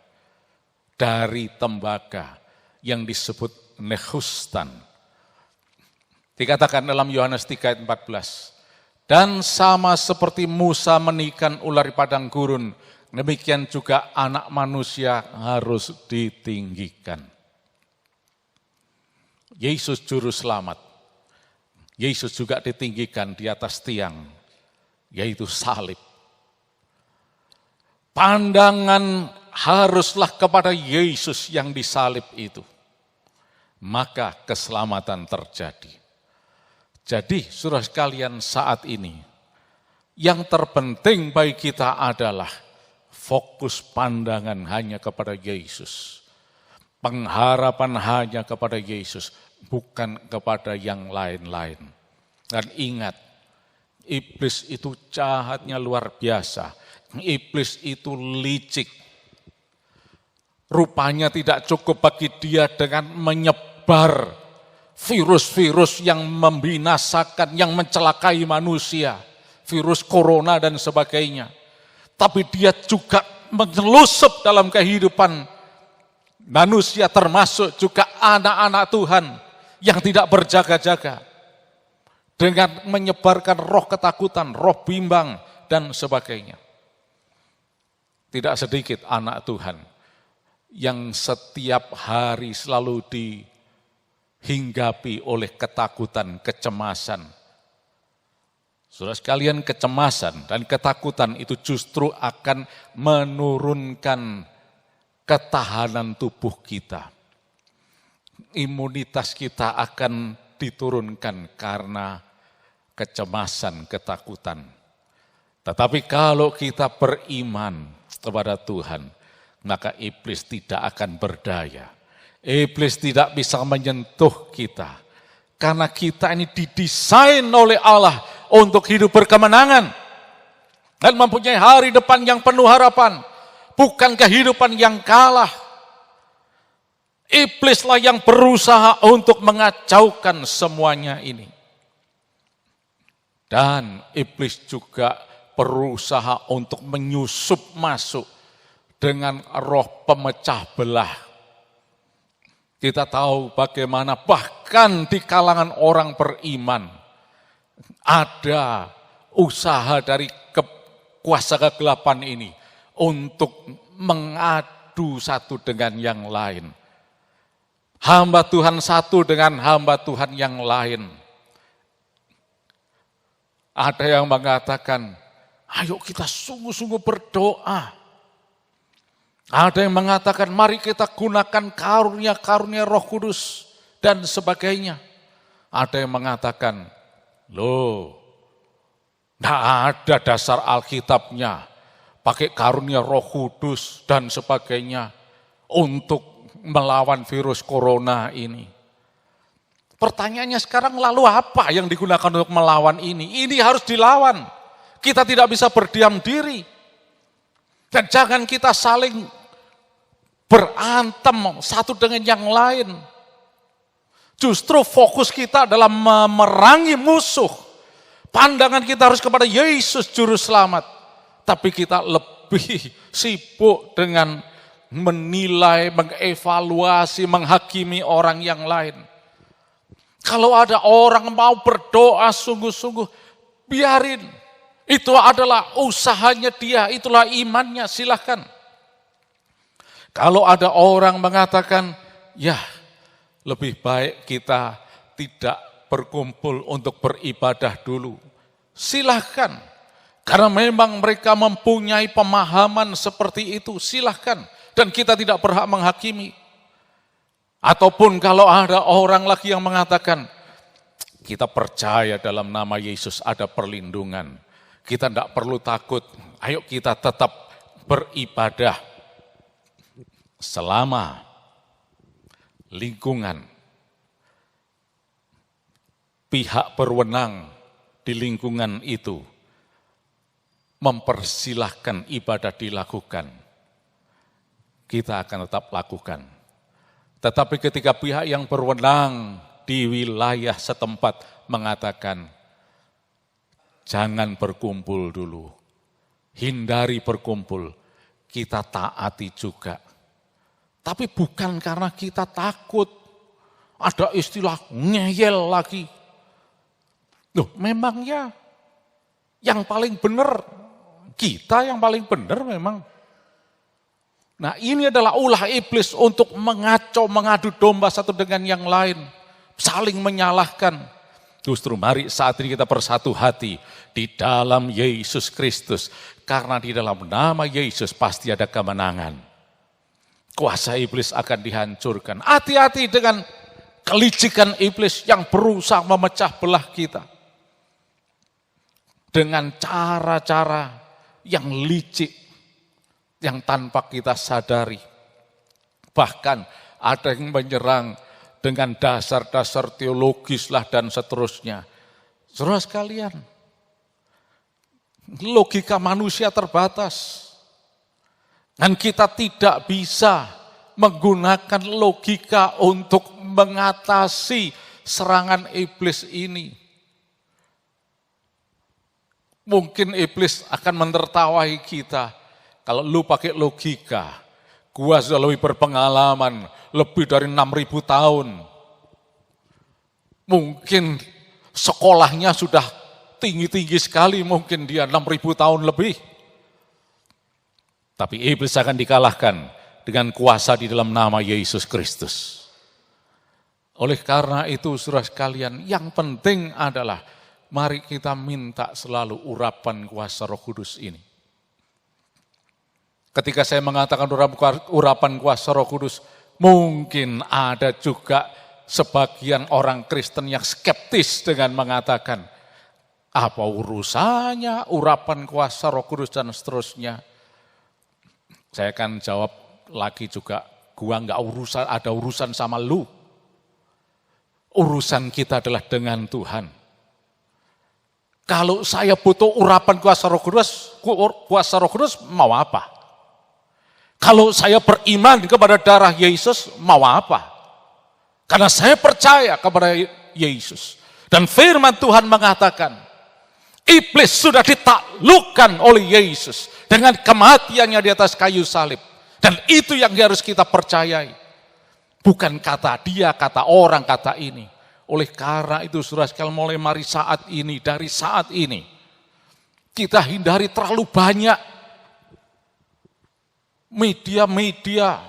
dari tembaga yang disebut nehustan. Dikatakan dalam Yohanes 3 ayat 14, dan sama seperti Musa menikan ular di padang gurun, demikian juga anak manusia harus ditinggikan. Yesus juru selamat, Yesus juga ditinggikan di atas tiang, yaitu salib. Pandangan haruslah kepada Yesus yang disalib itu. Maka keselamatan terjadi. Jadi saudara sekalian saat ini, yang terpenting bagi kita adalah fokus pandangan hanya kepada Yesus. Pengharapan hanya kepada Yesus, bukan kepada yang lain-lain. Dan ingat, iblis itu jahatnya luar biasa. Iblis itu licik. Rupanya tidak cukup bagi dia dengan menyebar virus-virus yang membinasakan, yang mencelakai manusia. Virus corona dan sebagainya. Tapi dia juga menyelusup dalam kehidupan manusia, termasuk juga anak-anak Tuhan yang tidak berjaga-jaga. Dengan menyebarkan roh ketakutan, roh bimbang, dan sebagainya. Tidak sedikit anak Tuhan yang setiap hari selalu dihinggapi oleh ketakutan, kecemasan. Saudara sekalian, kecemasan dan ketakutan itu justru akan menurunkan ketahanan tubuh kita. Imunitas kita akan diturunkan karena kecemasan, ketakutan. Tetapi kalau kita beriman kepada Tuhan, maka iblis tidak akan berdaya. Iblis tidak bisa menyentuh kita. Karena kita ini didesain oleh Allah untuk hidup berkemenangan. Dan mempunyai hari depan yang penuh harapan. Bukan kehidupan yang kalah. Iblislah yang berusaha untuk mengacaukan semuanya ini. Dan iblis juga berusaha untuk menyusup masuk dengan roh pemecah belah. Kita tahu bagaimana bahkan di kalangan orang beriman ada usaha dari kuasa kegelapan ini untuk mengadu satu dengan yang lain. Hamba Tuhan satu dengan hamba Tuhan yang lain. Ada yang mengatakan, ayo kita sungguh-sungguh berdoa. Ada yang mengatakan, mari kita gunakan karunia-karunia Roh Kudus dan sebagainya. Ada yang mengatakan, loh, tidak ada dasar Alkitabnya, pakai karunia Roh Kudus dan sebagainya untuk melawan virus corona ini. Pertanyaannya sekarang, lalu apa yang digunakan untuk melawan ini? Ini harus dilawan. Kita tidak bisa berdiam diri. Dan jangan kita saling berantem satu dengan yang lain. Justru fokus kita adalah memerangi musuh. Pandangan kita harus kepada Yesus Juru Selamat. Tapi kita lebih sibuk dengan menilai, mengevaluasi, menghakimi orang yang lain. Kalau ada orang mau berdoa sungguh-sungguh, biarin. Itu adalah usahanya dia, itulah imannya, silahkan. Kalau ada orang mengatakan, ya lebih baik kita tidak berkumpul untuk beribadah dulu. Silahkan, karena memang mereka mempunyai pemahaman seperti itu, silahkan. Dan kita tidak berhak menghakimi. Ataupun kalau ada orang lagi yang mengatakan, kita percaya dalam nama Yesus ada perlindungan. Kita tidak perlu takut, ayo kita tetap beribadah. Selama lingkungan, pihak berwenang di lingkungan itu mempersilahkan ibadah dilakukan, kita akan tetap lakukan. Tetapi ketika pihak yang berwenang di wilayah setempat mengatakan, jangan berkumpul dulu, hindari berkumpul, kita taati juga. Tapi bukan karena kita takut, ada istilah ngeyel lagi. Loh, memangnya yang paling benar, kita yang paling benar memang. Nah, ini adalah ulah iblis untuk mengacau, mengadu domba satu dengan yang lain. Saling menyalahkan. Justru mari saat ini kita bersatu hati di dalam Yesus Kristus. Karena di dalam nama Yesus pasti ada kemenangan. Kuasa iblis akan dihancurkan. Hati-hati dengan kelicikan iblis yang berusaha memecah belah kita. Dengan cara-cara yang licik. Yang tanpa kita sadari. Bahkan ada yang menyerang dengan dasar-dasar teologis lah dan seterusnya. Saudara sekalian, logika manusia terbatas. Dan kita tidak bisa menggunakan logika untuk mengatasi serangan iblis ini. Mungkin iblis akan menertawai kita. Kalau lu pakai logika, gua sudah lebih berpengalaman, lebih dari 6.000 tahun. Mungkin sekolahnya sudah tinggi-tinggi sekali, mungkin dia 6.000 tahun lebih. Tapi iblis akan dikalahkan dengan kuasa di dalam nama Yesus Kristus. Oleh karena itu, saudara sekalian, yang penting adalah mari kita minta selalu urapan kuasa Roh Kudus ini. Ketika saya mengatakan urapan kuasa Roh Kudus, mungkin ada juga sebagian orang Kristen yang skeptis dengan mengatakan, apa urusannya urapan kuasa Roh Kudus dan seterusnya. Saya akan jawab lagi juga, gua nggak ada urusan sama lu. Urusan kita adalah dengan Tuhan. Kalau saya butuh urapan kuasa Roh Kudus mau apa? Kalau saya beriman kepada darah Yesus, mau apa? Karena saya percaya kepada Yesus. Dan firman Tuhan mengatakan, Iblis sudah ditaklukkan oleh Yesus dengan kematiannya di atas kayu salib. Dan itu yang harus kita percayai. Bukan kata dia, kata orang, kata ini. Oleh karena itu saudara sekalian, mulai mari saat ini, dari saat ini, kita hindari terlalu banyak media-media,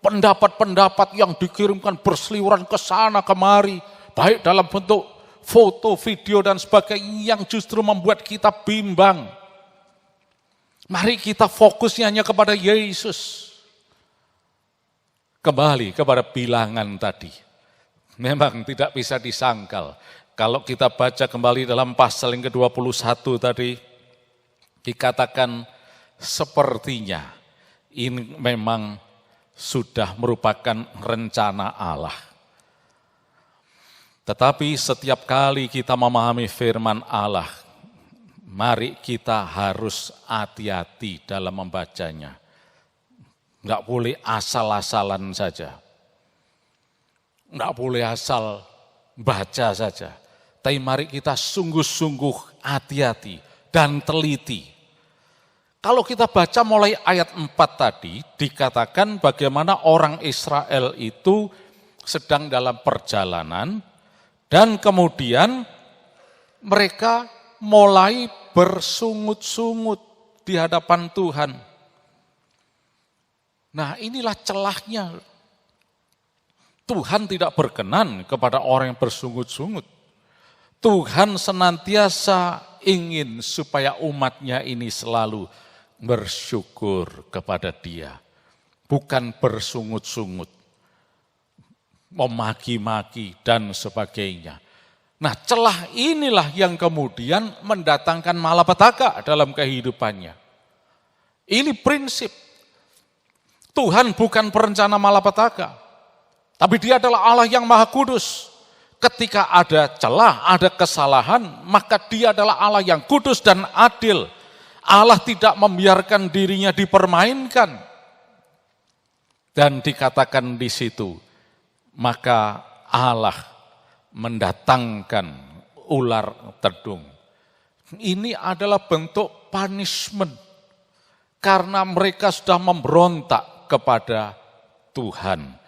pendapat-pendapat yang dikirimkan berseliweran ke sana kemari, baik dalam bentuk foto, video, dan sebagainya yang justru membuat kita bimbang. Mari kita fokusnya hanya kepada Yesus. Kembali kepada bilangan tadi. Memang tidak bisa disangkal. Kalau kita baca kembali dalam pasal yang ke-21 tadi, dikatakan sepertinya ini memang sudah merupakan rencana Allah. Tetapi setiap kali kita memahami firman Allah, mari kita harus hati-hati dalam membacanya. Enggak boleh asal-asalan saja. Enggak boleh asal baca saja. Tapi mari kita sungguh-sungguh hati-hati dan teliti. Kalau kita baca mulai ayat 4 tadi, dikatakan bagaimana orang Israel itu sedang dalam perjalanan, dan kemudian mereka mulai bersungut-sungut di hadapan Tuhan. Nah, inilah celahnya. Tuhan tidak berkenan kepada orang yang bersungut-sungut. Tuhan senantiasa ingin supaya umatnya ini selalu bersyukur kepada Dia. Bukan bersungut-sungut, memaki-maki dan sebagainya. Nah, celah inilah yang kemudian mendatangkan malapetaka dalam kehidupannya. Ini prinsip. Tuhan bukan perencana malapetaka. Tapi Dia adalah Allah yang Maha Kudus. Ketika ada celah, ada kesalahan, maka Dia adalah Allah yang kudus dan adil. Allah tidak membiarkan dirinya dipermainkan. Dan dikatakan di situ, maka Allah mendatangkan ular tedung. Ini adalah bentuk punishment. Karena mereka sudah memberontak kepada Tuhan.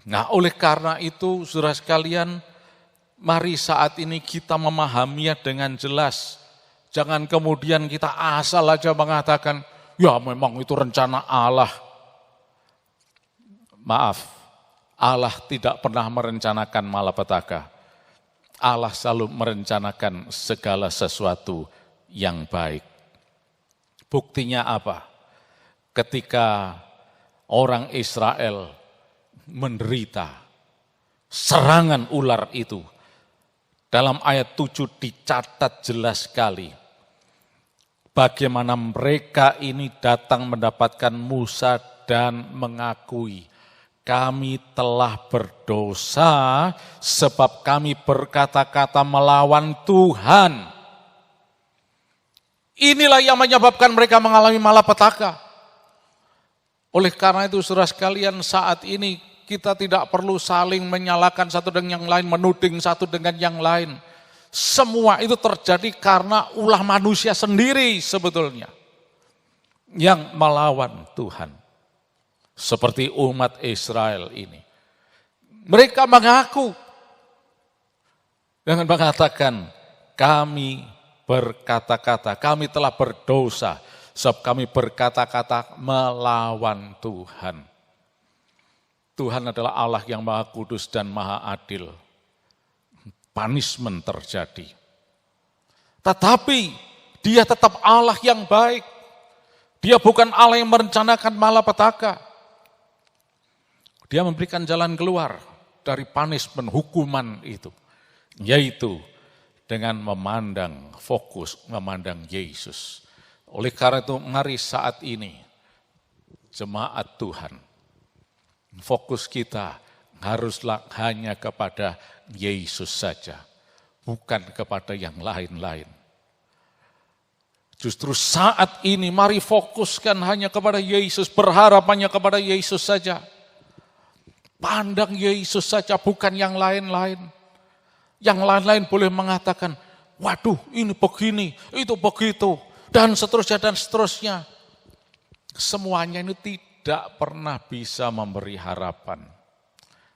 Nah, oleh karena itu, saudara sekalian, mari saat ini kita memahaminya dengan jelas. Jangan kemudian kita asal aja mengatakan, ya memang itu rencana Allah. Maaf, Allah tidak pernah merencanakan malapetaka. Allah selalu merencanakan segala sesuatu yang baik. Buktinya apa? Ketika orang Israel menderita serangan ular itu, dalam ayat 7 dicatat jelas sekali bagaimana mereka ini datang mendapatkan Musa dan mengakui, kami telah berdosa sebab kami berkata-kata melawan Tuhan. Inilah yang menyebabkan mereka mengalami malapetaka. Oleh karena itu saudara sekalian, saat ini kita tidak perlu saling menyalahkan satu dengan yang lain, menuding satu dengan yang lain. Semua itu terjadi karena ulah manusia sendiri sebetulnya yang melawan Tuhan. Seperti umat Israel ini. Mereka mengaku dengan mengatakan, kami berkata-kata, kami telah berdosa sebab kami berkata-kata melawan Tuhan. Tuhan adalah Allah yang Maha Kudus dan Maha Adil. Punishment terjadi. Tetapi Dia tetap Allah yang baik. Dia bukan Allah yang merencanakan malapetaka. Dia memberikan jalan keluar dari punishment, hukuman itu. Yaitu dengan memandang fokus, memandang Yesus. Oleh karena itu mari saat ini jemaat Tuhan, fokus kita haruslah hanya kepada Yesus saja, bukan kepada yang lain-lain. Justru saat ini mari fokuskan hanya kepada Yesus, berharap hanya kepada Yesus saja. Pandang Yesus saja, bukan yang lain-lain. Yang lain-lain boleh mengatakan, waduh ini begini, itu begitu, dan seterusnya dan seterusnya. Semuanya ini tidak pernah bisa memberi harapan.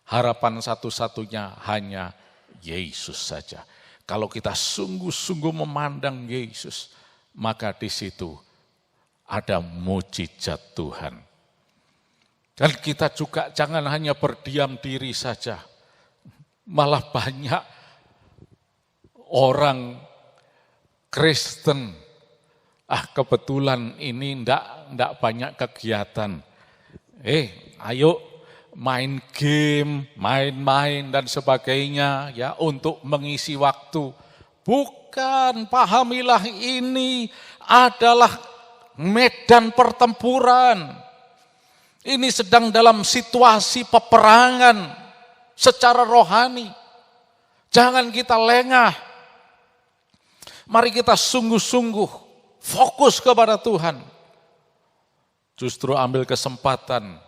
Harapan satu-satunya hanya Yesus saja. Kalau kita sungguh-sungguh memandang Yesus, maka di situ ada mujizat Tuhan. Dan kita juga jangan hanya berdiam diri saja. Malah banyak orang Kristen, kebetulan ini ndak banyak kegiatan. Ayo main game, main-main dan sebagainya ya untuk mengisi waktu. Bukan, pahamilah ini adalah medan pertempuran. Ini sedang dalam situasi peperangan secara rohani. Jangan kita lengah. Mari kita sungguh-sungguh fokus kepada Tuhan. Justru ambil kesempatan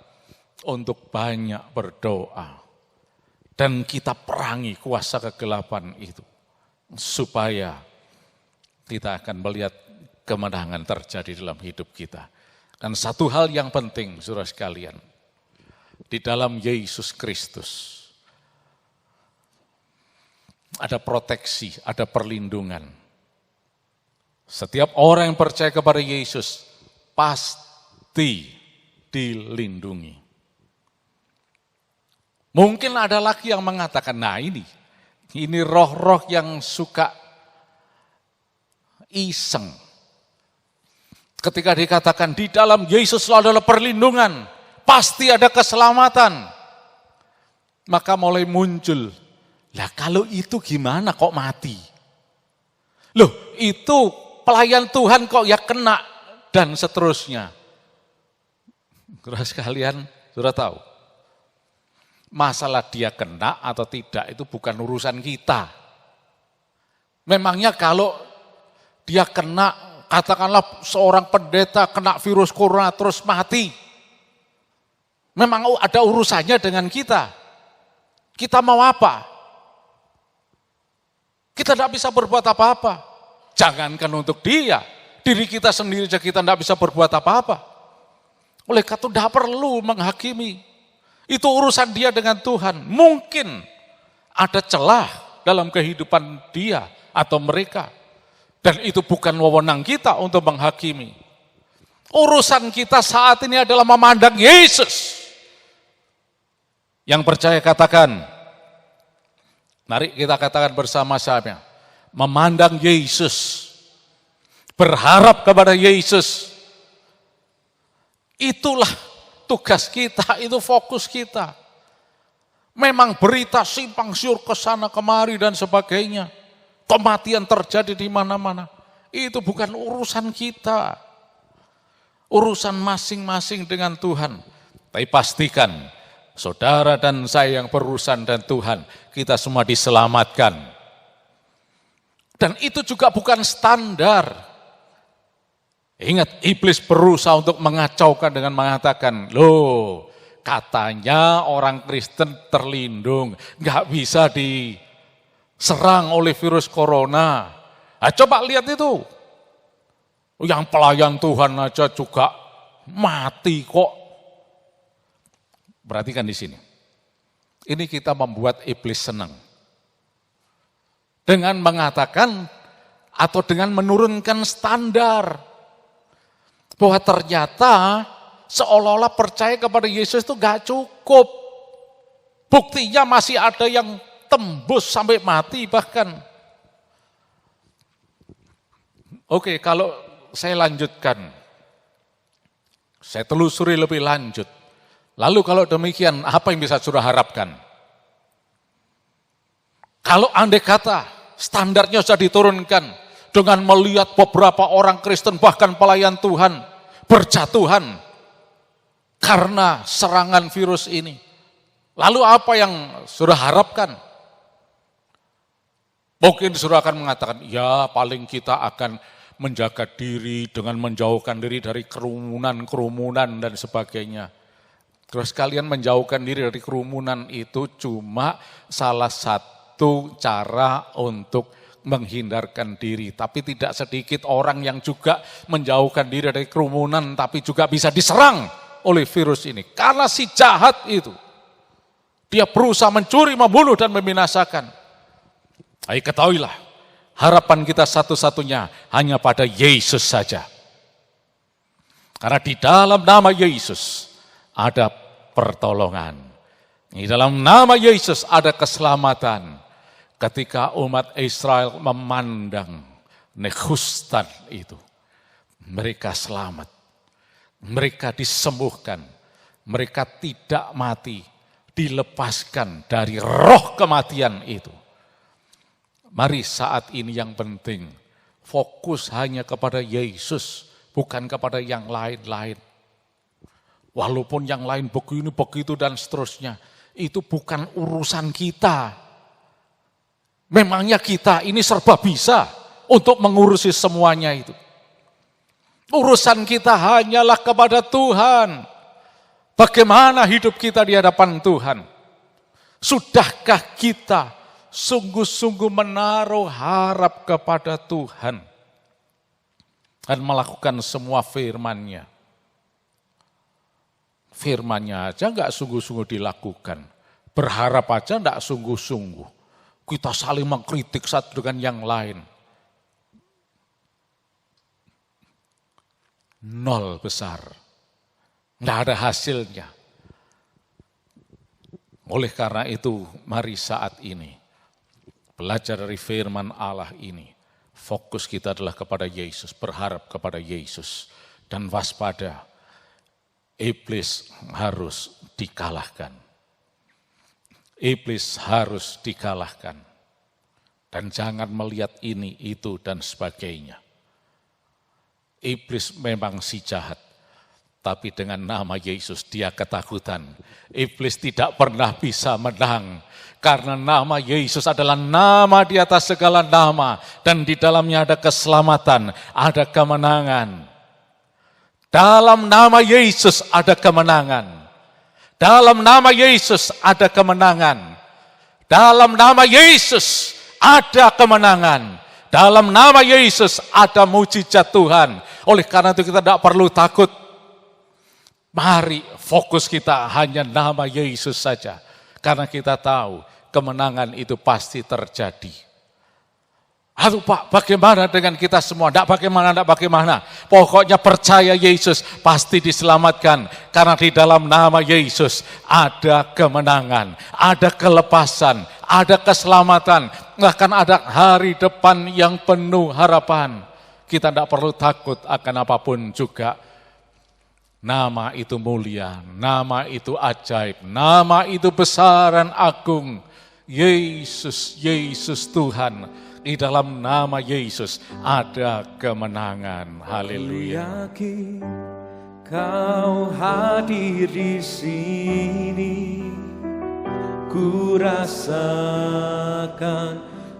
untuk banyak berdoa. Dan kita perangi kuasa kegelapan itu. Supaya kita akan melihat kemenangan terjadi dalam hidup kita. Dan satu hal yang penting, saudara sekalian, di dalam Yesus Kristus ada proteksi, ada perlindungan. Setiap orang yang percaya kepada Yesus pasti dilindungi. Mungkin ada lagi yang mengatakan, nah ini roh-roh yang suka iseng. Ketika dikatakan di dalam Yesus selalu ada perlindungan, pasti ada keselamatan. Maka mulai muncul, lah kalau itu gimana kok mati? Loh itu pelayan Tuhan kok ya kena dan seterusnya. Saudara sekalian, sudah tahu. Masalah dia kena atau tidak itu bukan urusan kita. Memangnya kalau dia kena, katakanlah seorang pendeta kena virus corona terus mati. Memang ada urusannya dengan kita. Kita mau apa? Kita tidak bisa berbuat apa-apa. Jangankan untuk dia, diri kita sendiri saja kita tidak bisa berbuat apa-apa. Oleh karena itu tidak perlu menghakimi. Itu urusan dia dengan Tuhan. Mungkin ada celah dalam kehidupan dia atau mereka. Dan itu bukan wewenang kita untuk menghakimi. Urusan kita saat ini adalah memandang Yesus. Yang percaya katakan, mari kita katakan bersama-sama, memandang Yesus, berharap kepada Yesus. Itulah tugas kita, itu fokus kita. Memang berita simpang siur ke sana kemari dan sebagainya. Kematian terjadi di mana-mana. Itu bukan urusan kita. Urusan masing-masing dengan Tuhan. Tapi pastikan, saudara dan saya yang berurusan dengan Tuhan, kita semua diselamatkan. Dan itu juga bukan standar. Ingat, iblis berusaha untuk mengacaukan dengan mengatakan, loh katanya orang Kristen terlindung, nggak bisa diserang oleh virus corona. Nah, coba lihat itu. Yang pelayan Tuhan aja juga mati kok. Perhatikan di sini. Ini kita membuat iblis senang. Dengan mengatakan atau dengan menurunkan standar. Bahwa ternyata seolah-olah percaya kepada Yesus itu gak cukup. Buktinya masih ada yang tembus sampai mati bahkan. Oke, kalau saya lanjutkan. Saya telusuri lebih lanjut. Lalu kalau demikian, apa yang bisa saudara harapkan? Kalau andai kata standarnya sudah diturunkan dengan melihat beberapa orang Kristen bahkan pelayan Tuhan berjatuhan karena serangan virus ini. Lalu apa yang saudara harapkan? Mungkin saudara akan mengatakan, ya paling kita akan menjaga diri dengan menjauhkan diri dari kerumunan dan sebagainya. Terus kalian menjauhkan diri dari kerumunan itu cuma salah satu cara untuk menghindarkan diri. Tapi tidak sedikit orang yang juga menjauhkan diri dari kerumunan, tapi juga bisa diserang oleh virus ini. Karena si jahat itu, dia berusaha mencuri, membunuh, dan membinasakan. Ayo ketahuilah, harapan kita satu-satunya hanya pada Yesus saja. Karena di dalam nama Yesus ada pertolongan. Di dalam nama Yesus ada keselamatan. Ketika umat Israel memandang Nehustan itu, mereka selamat. Mereka disembuhkan. Mereka tidak mati. Dilepaskan dari roh kematian itu. Mari saat ini yang penting, fokus hanya kepada Yesus, bukan kepada yang lain-lain. Walaupun yang lain begini, begitu, dan seterusnya. Itu bukan urusan kita. Memangnya kita ini serba bisa untuk mengurusi semuanya itu. Urusan kita hanyalah kepada Tuhan. Bagaimana hidup kita di hadapan Tuhan? Sudahkah kita sungguh-sungguh menaruh harap kepada Tuhan dan melakukan semua firman-Nya? Firman-Nya aja enggak sungguh-sungguh dilakukan. Berharap aja enggak sungguh-sungguh. Kita saling mengkritik satu dengan yang lain. Nol besar. Enggak ada hasilnya. Oleh karena itu, mari saat ini belajar dari firman Allah ini. Fokus kita adalah kepada Yesus, berharap kepada Yesus. Dan waspada, iblis harus dikalahkan. Iblis harus dikalahkan. Dan jangan melihat ini, itu, dan sebagainya. Iblis memang si jahat. Tapi dengan nama Yesus dia ketakutan. Iblis tidak pernah bisa menang. Karena nama Yesus adalah nama di atas segala nama. Dan di dalamnya ada keselamatan, ada kemenangan. Dalam nama Yesus ada kemenangan. Dalam nama Yesus ada kemenangan. Dalam nama Yesus ada kemenangan. Dalam nama Yesus ada mujizat Tuhan. Oleh karena itu kita tidak perlu takut. Mari fokus kita hanya nama Yesus saja. Karena kita tahu kemenangan itu pasti terjadi. Aduh Pak, bagaimana dengan kita semua? Tidak bagaimana. Pokoknya percaya Yesus pasti diselamatkan. Karena di dalam nama Yesus ada kemenangan, ada kelepasan, ada keselamatan. Bahkan ada hari depan yang penuh harapan. Kita tidak perlu takut akan apapun juga. Nama itu mulia, nama itu ajaib, nama itu besar dan agung. Yesus, Yesus Tuhan. Di dalam nama Yesus ada kemenangan. Haleluya. Yakin Kau hadir di sini, ku rasakan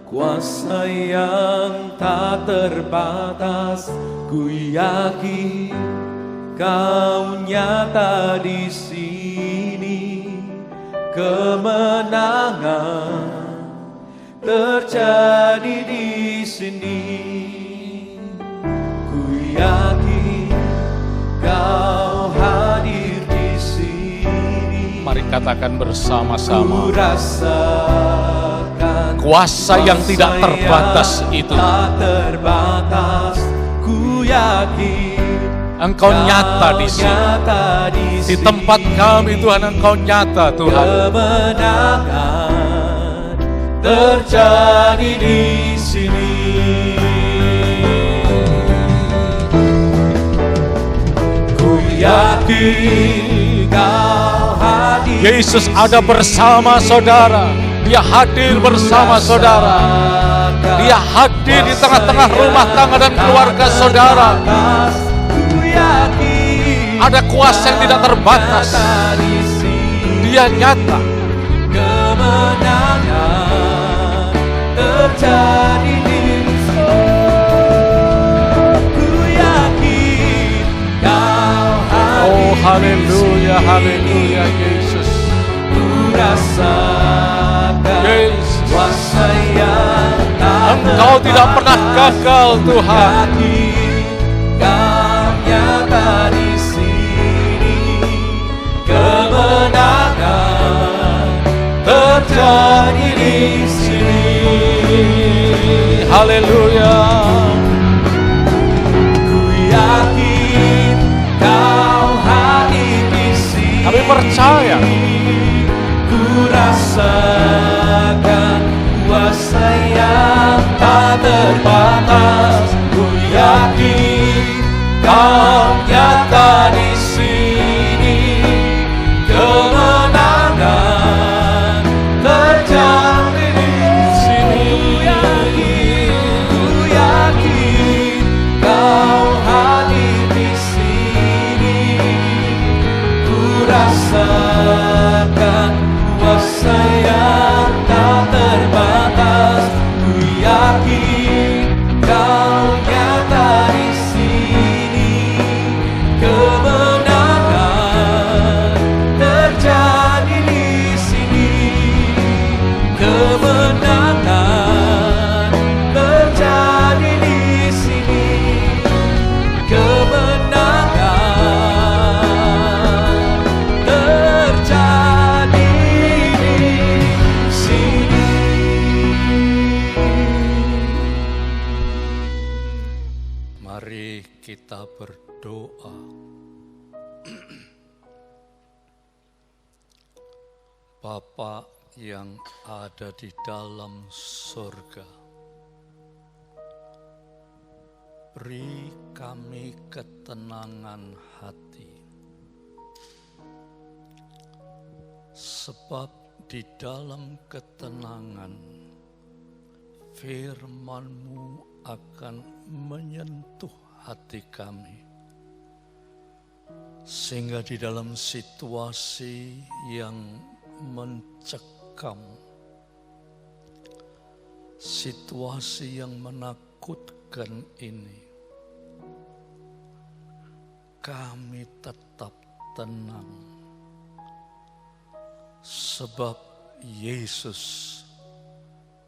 kuasa yang tak terbatas. Ku yakin Kau nyata di sini, kemenangan terjadi di sini. Ku yakin Kau hadir di sini. Mari katakan bersama-sama. Ku rasakan kuasa yang tidak terbatas itu. Tak terbatas. Ku yakin Engkau nyata di sini. Di tempat kami Tuhan, Engkau nyata Tuhan. Kemenangan terjadi di sini. Ku yakin Kau hadir. Yesus ada bersama saudara. Dia hadir bersama saudara. Dia hadir di tengah-tengah rumah tangga dan keluarga saudara. Ada kuasa yang tidak terbatas. Dia nyata. Kemenangan terjadi di sini. Ku yakin Kau hadir. Oh haleluya, haleluya Yesus. Ku rasakan Yesus. kuasa yang tak Engkau Engkau tidak pernah gagal, Tuhan. Kau nyata di sini, kemenangan terjadi di sini. Haleluya. Ku yakin Kau hadir di sini. Kami percaya. Ku rasakan kuasa yang tak terbatas. Ku yakin Kau nyata di sini, kemenangan terjadi di sini. Ku yakin Kau hadir di sini. Ku rasakan kuasa yang tak terbatas. Ku yakin Kau nyata di sini, kemenangan terjadi di sini, kemenangan terjadi di sini, kemenangan terjadi di sini. Mari kita berdoa. Bapa yang ada di dalam surga, beri kami ketenangan hati, sebab di dalam ketenangan firman-Mu akan menyentuh hati kami, sehingga di dalam situasi yang mencekam, situasi yang menakutkan ini, kami tetap tenang, sebab Yesus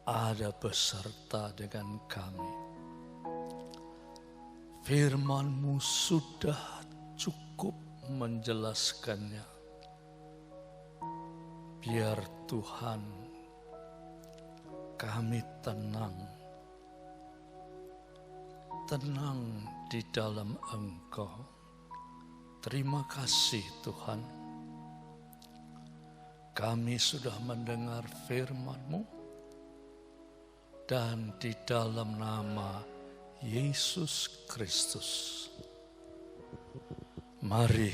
ada beserta dengan kami. Firman-Mu sudah cukup menjelaskannya. Biar Tuhan, kami tenang di dalam Engkau. Terima kasih Tuhan. Kami sudah mendengar firman-Mu, dan di dalam nama Yesus Kristus, mari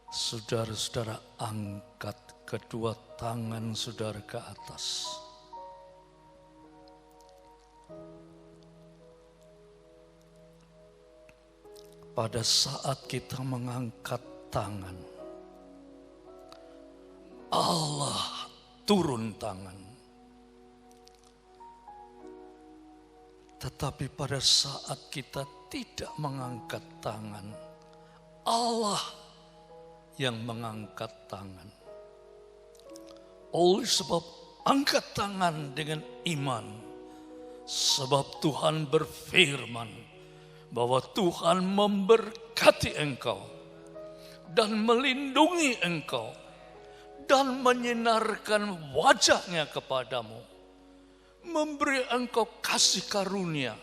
saudara-saudara angkat kedua tangan saudara ke atas. Pada saat kita mengangkat tangan, Allah turun tangan. Tetapi pada saat kita tidak mengangkat tangan, Allah yang mengangkat tangan. Oleh sebab angkat tangan dengan iman, sebab Tuhan berfirman bahwa Tuhan memberkati engkau dan melindungi engkau dan menyinarkan wajahnya kepadamu, memberi engkau kasih karunia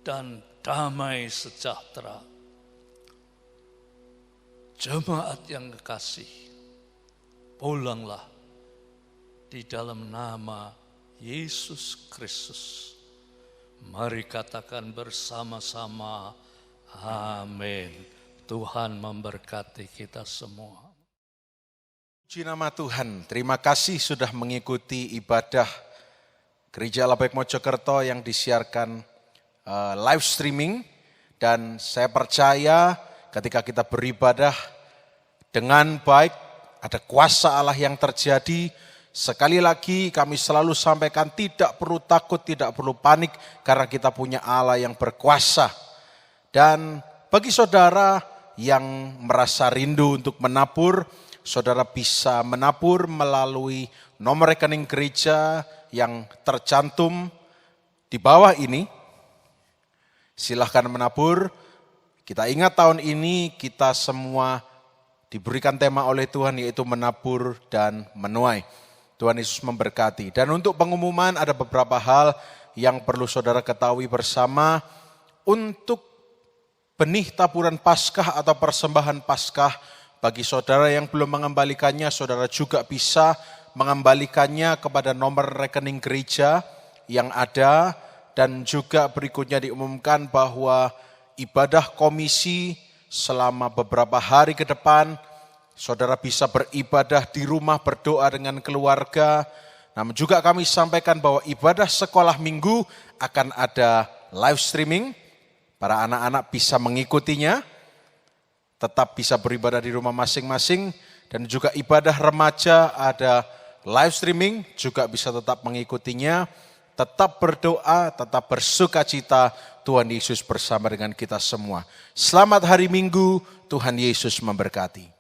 dan damai sejahtera. Jemaat yang kekasih, pulanglah di dalam nama Yesus Kristus. Mari katakan bersama-sama, amin. Tuhan memberkati kita semua. Puji nama Tuhan, terima kasih sudah mengikuti ibadah Gereja Allah Baik Mojokerto yang disiarkan live streaming. Dan saya percaya ketika kita beribadah dengan baik, ada kuasa Allah yang terjadi. Sekali lagi kami selalu sampaikan, tidak perlu takut, tidak perlu panik, karena kita punya Allah yang berkuasa. Dan bagi saudara yang merasa rindu untuk menabur, saudara bisa menabur melalui nomor rekening gereja yang tercantum di bawah ini. Silahkan menabur. Kita ingat tahun ini kita semua diberikan tema oleh Tuhan yaitu menabur dan menuai. Tuhan Yesus memberkati. Dan untuk pengumuman ada beberapa hal yang perlu saudara ketahui bersama. Untuk benih taburan Paskah atau persembahan Paskah, bagi saudara yang belum mengembalikannya, saudara juga bisa mengembalikannya kepada nomor rekening gereja yang ada. Dan juga berikutnya diumumkan bahwa ibadah komisi selama beberapa hari ke depan, saudara bisa beribadah di rumah, berdoa dengan keluarga. Namun juga kami sampaikan bahwa ibadah sekolah minggu akan ada live streaming. Para anak-anak bisa mengikutinya, tetap bisa beribadah di rumah masing-masing. Dan juga ibadah remaja ada live streaming, juga bisa tetap mengikutinya. Tetap berdoa, tetap bersukacita, Tuhan Yesus bersama dengan kita semua. Selamat hari Minggu, Tuhan Yesus memberkati.